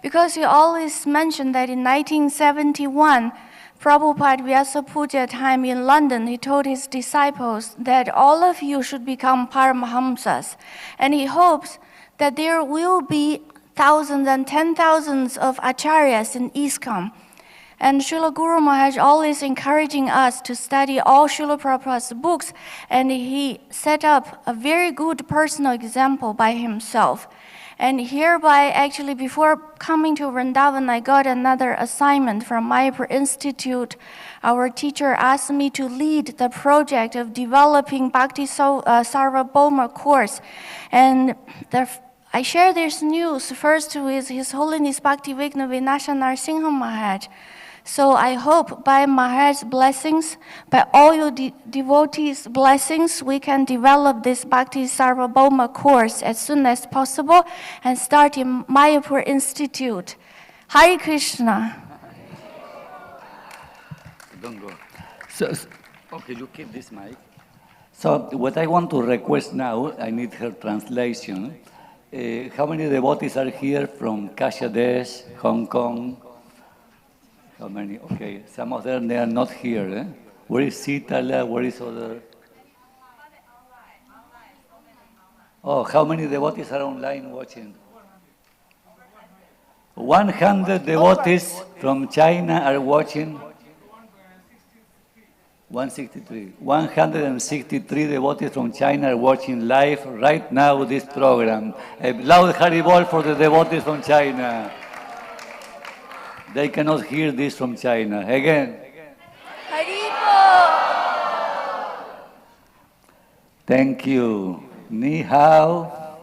Because he always mentioned that in 1971, Prabhupada Vyasa Puja time in London, he told his disciples that all of you should become Paramahamsas. And he hopes that there will be thousands and 10,000s of acharyas in ISKCON. And Srila Guru Maharaj always encouraging us to study all Srila Prabhupada's books, and he set up a very good personal example by himself. And hereby, actually, before coming to Vrindavan, I got another assignment from Mayapur Institute. Our teacher asked me to lead the project of developing Bhakti Sarvabhauma course. And I share this news first with His Holiness Bhakti Vigna Vinasha Narsingha Maharaj. So I hope by Maharaj's blessings, by all your devotees' blessings, we can develop this Bhakti Sarvabhauma course as soon as possible and start in Mayapur Institute. Hare Krishna. Don't go. So, okay, you keep this mic. So what I want to request now, I need her translation. How many devotees are here from Kashadesh, Hong Kong? How many? Okay, some of them, they are not here. Eh? Where is Sitala? Where is other? Oh, how many devotees are online watching? 100 devotees from China are watching. 163. 163 devotees from China are watching live right now this program. A loud Haribol for the devotees from China. They cannot hear this from China. Again. Haribol. Thank you. Ni hao.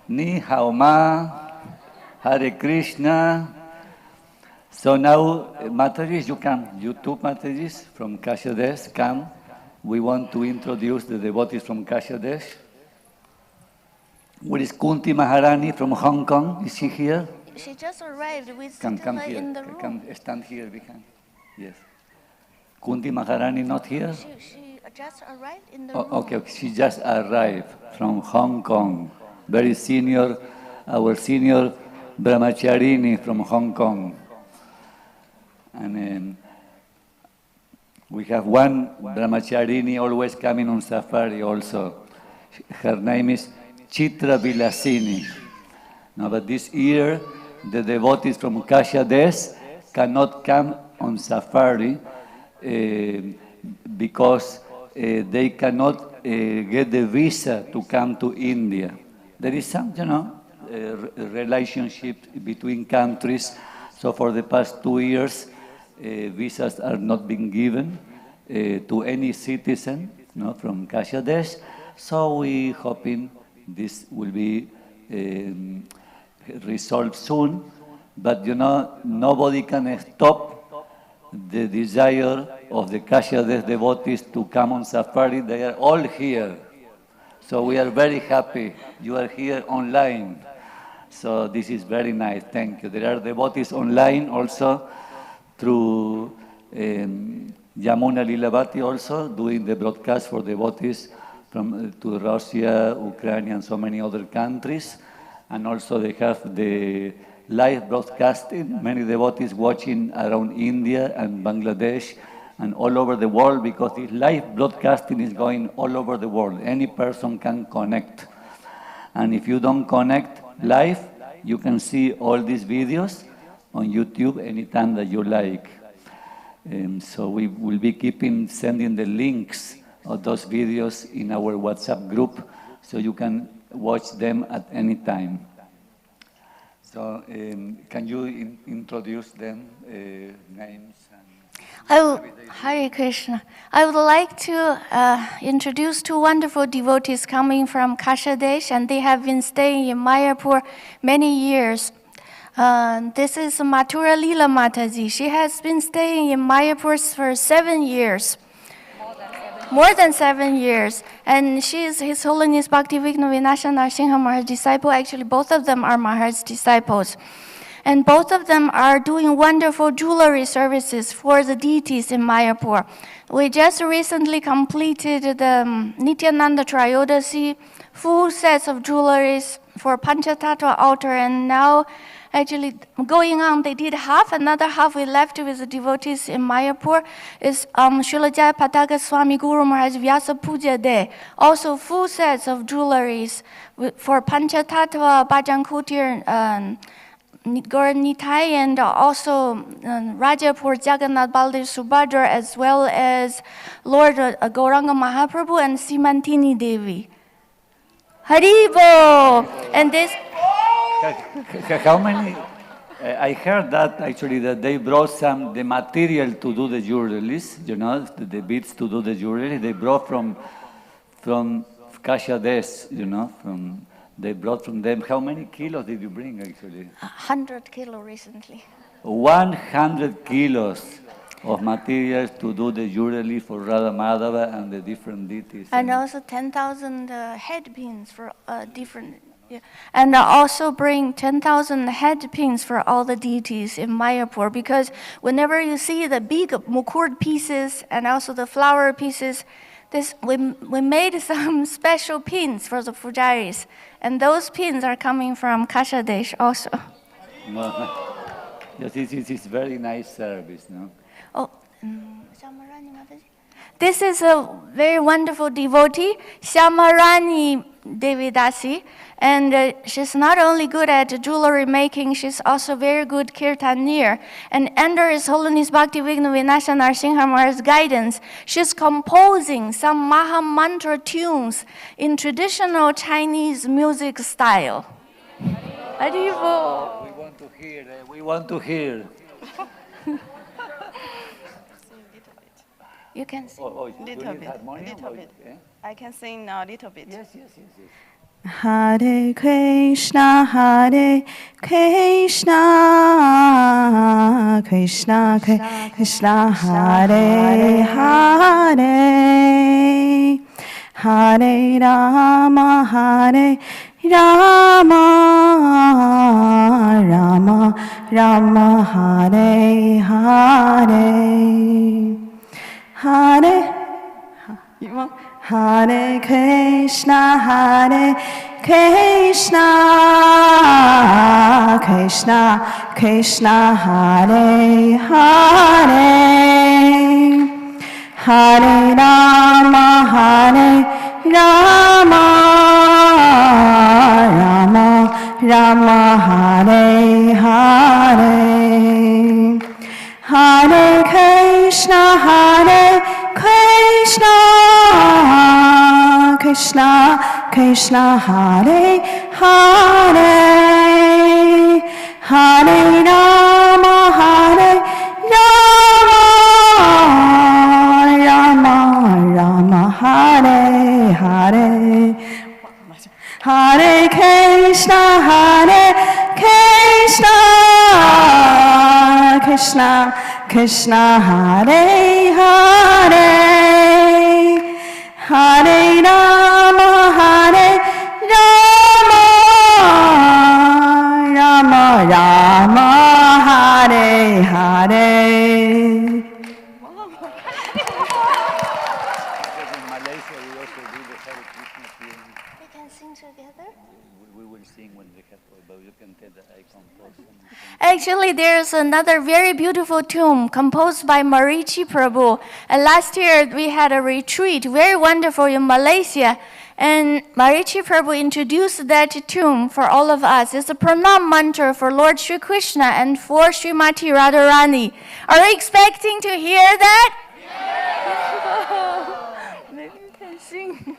Ni hao ma. Hare Krishna. So now, Matajis, you come. You two Matajis from Kashadesh, come. We want to introduce the devotees from Kashadesh. Where is Kunti Maharani from Hong Kong? Is she here? She just arrived with Come Sitala here. in the room. Come, stand here behind. Yes. Kunti Maharani not here? She just arrived in the Oh, room. okay, she just arrived from Hong Kong. Very senior, our senior brahmacharini from Hong Kong. And we have one brahmacharini always coming on safari also. Her name is Chitra Vilasini. No, but this year, the devotees from Kashadesh cannot come on safari because they cannot get the visa to come to India. There is some, relationship between countries. So for the past 2 years, visas are not being given to any citizen from Kashadesh. So we hoping this will be resolved soon. But nobody can stop the desire of the Kashadesh devotees to come on safari. They are all here. So we are very happy you are here online. So this is very nice. Thank you. There are devotees online also through Yamuna Lilavati also doing the broadcast for devotees from to Russia, Ukraine, and so many other countries. And also they have the live broadcasting, many devotees watching around India and Bangladesh and all over the world, because this live broadcasting is going all over the world. Any person can connect. And if you don't connect live, you can see all these videos on YouTube anytime that you like. So we will be sending the links of those videos in our WhatsApp group, so you can watch them at any time. So can you introduce them, names? Hare Krishna. I would like to introduce two wonderful devotees coming from Kashadesh, and they have been staying in Mayapur many years. This is Mathura Leela Mataji. She has been staying in Mayapur for 7 years. More than 7 years. And she is His Holiness Bhaktivinoda Vinasha Narsingha Maharaj's disciple. Actually, both of them are Maharaj's disciples. And both of them are doing wonderful jewelry services for the deities in Mayapur. We just recently completed the Nityananda Trayodasi, full sets of jewelries for Panchatattva altar, and now actually going on, they did half, another half we left with the devotees in Mayapur is Srila Jayapataka Swami Guru Maharaj Vyasa Puja Day. Also full sets of jewelries for Panchatattva, Bhajan Kutir, Gaur Nitai, and also Rajapur Jagannath Baldev Subhadra, as well as Lord Gauranga Mahaprabhu and Simantini Devi. Haribo! And this... How many? I heard that actually that they brought the material to do the jewelries, you know, the beads to do the jewelry. They brought from Kashadesh, you know, they brought from them. How many kilos did you bring actually? 100 kilo recently. 100 kilos of materials to do the jewelry for Radha Madhava and the different deities. And also 10,000 head pins for different... Yeah. And also bring 10,000 head pins for all the deities in Mayapur, because whenever you see the big mukur pieces and also the flower pieces, we made some special pins for the pujaris, and those pins are coming from Kashadesh also. Yes, it is very nice service, no? Oh, this is a very wonderful devotee, Shamarani Devidasi, and she's not only good at jewelry making, she's also very good kirtanir. And under His Holiness Bhaktivinoda Vinasha Narsingha Maharaj's guidance, she's composing some Maha Mantra tunes in traditional Chinese music style. Haribo. We want to hear. You can sing. Little bit. I can sing a little bit. Yes. Hare Krishna, Krishna Krishna, Hare Hare, Hare Rama, Rama Rama, Hare Hare. Hare Krishna, Krishna Krishna, Hare Hare, Hare Rama, Rama Hare Hare. Hare Krishna, Krishna Hare Hare, Hare Rama, Rama Hare Hare. Hare Krishna, Krishna Hare Hare, Hare Rama, Rama, Hare Hare. We can sing together. We will sing when we have, but you can tell that I compose. Actually, there's another very beautiful tune composed by Marichi Prabhu. And last year we had a retreat, very wonderful in Malaysia. And Marichi Prabhu introduced that tune for all of us. It's a pranam mantra for Lord Sri Krishna and for Srimati Radharani. Are you expecting to hear that? Maybe you can sing.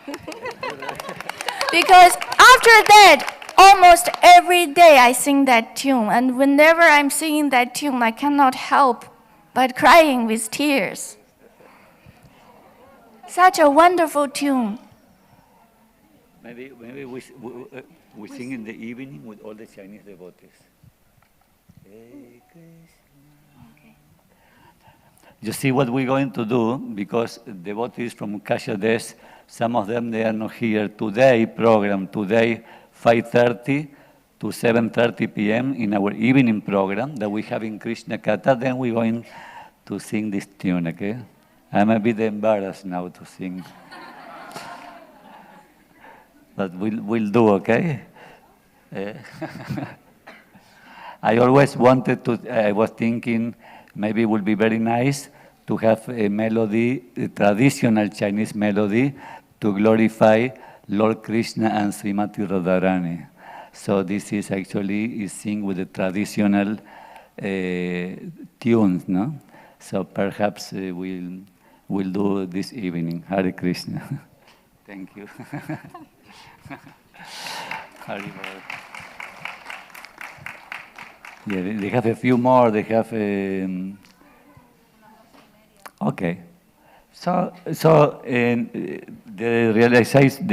Because after that, almost every day I sing that tune, and whenever I'm singing that tune, I cannot help but crying with tears. Such a wonderful tune. Maybe we sing in the evening with all the Chinese devotees. Hey, Krishna. You see what we're going to do, because devotees from Kashadesh, some of them, they are not here. Today, 5:30 to 7:30 p.m. in our evening program that we have in Krishna Katha, then we're going to sing this tune, okay? I'm a bit embarrassed now to sing. But we'll do, okay? I always wanted to, I was thinking maybe it would be very nice to have a melody, a traditional Chinese melody, to glorify Lord Krishna and Srimati Radharani. So this is actually sing with the traditional tunes, no? So perhaps we'll do this evening. Hare Krishna. Thank you. Haribol. Yeah, they have a few more. They have okay. So the realization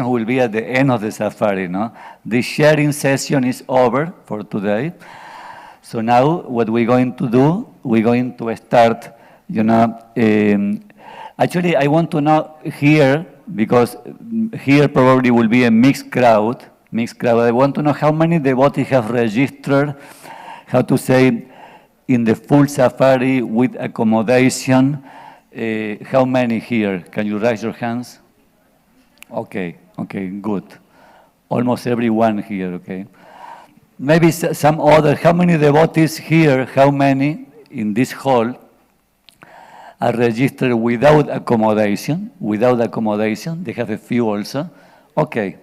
will be at the end of the safari, no? The sharing session is over for today. So now what we're going to do, we're going to start, actually I want to know here, because here probably will be a mixed crowd. I want to know how many devotees have registered, how to say, in the full safari with accommodation. How many here? Can you raise your hands? Okay, good. Almost everyone here, okay. Maybe some other, how many devotees here, how many in this hall are registered without accommodation? They have a few also. Okay.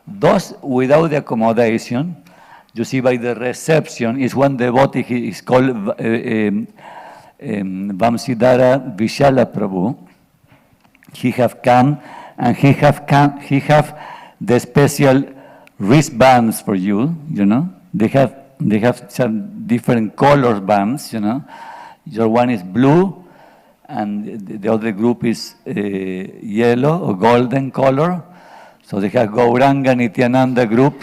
Those without the accommodation, you see by the reception, is one devotee, he is called Vamsidhara Vishala Prabhu. He have come, and he have the special wristbands for you, They have some different color bands, Your one is blue, and the other group is yellow or golden color. So they have Gauranga Nityananda group,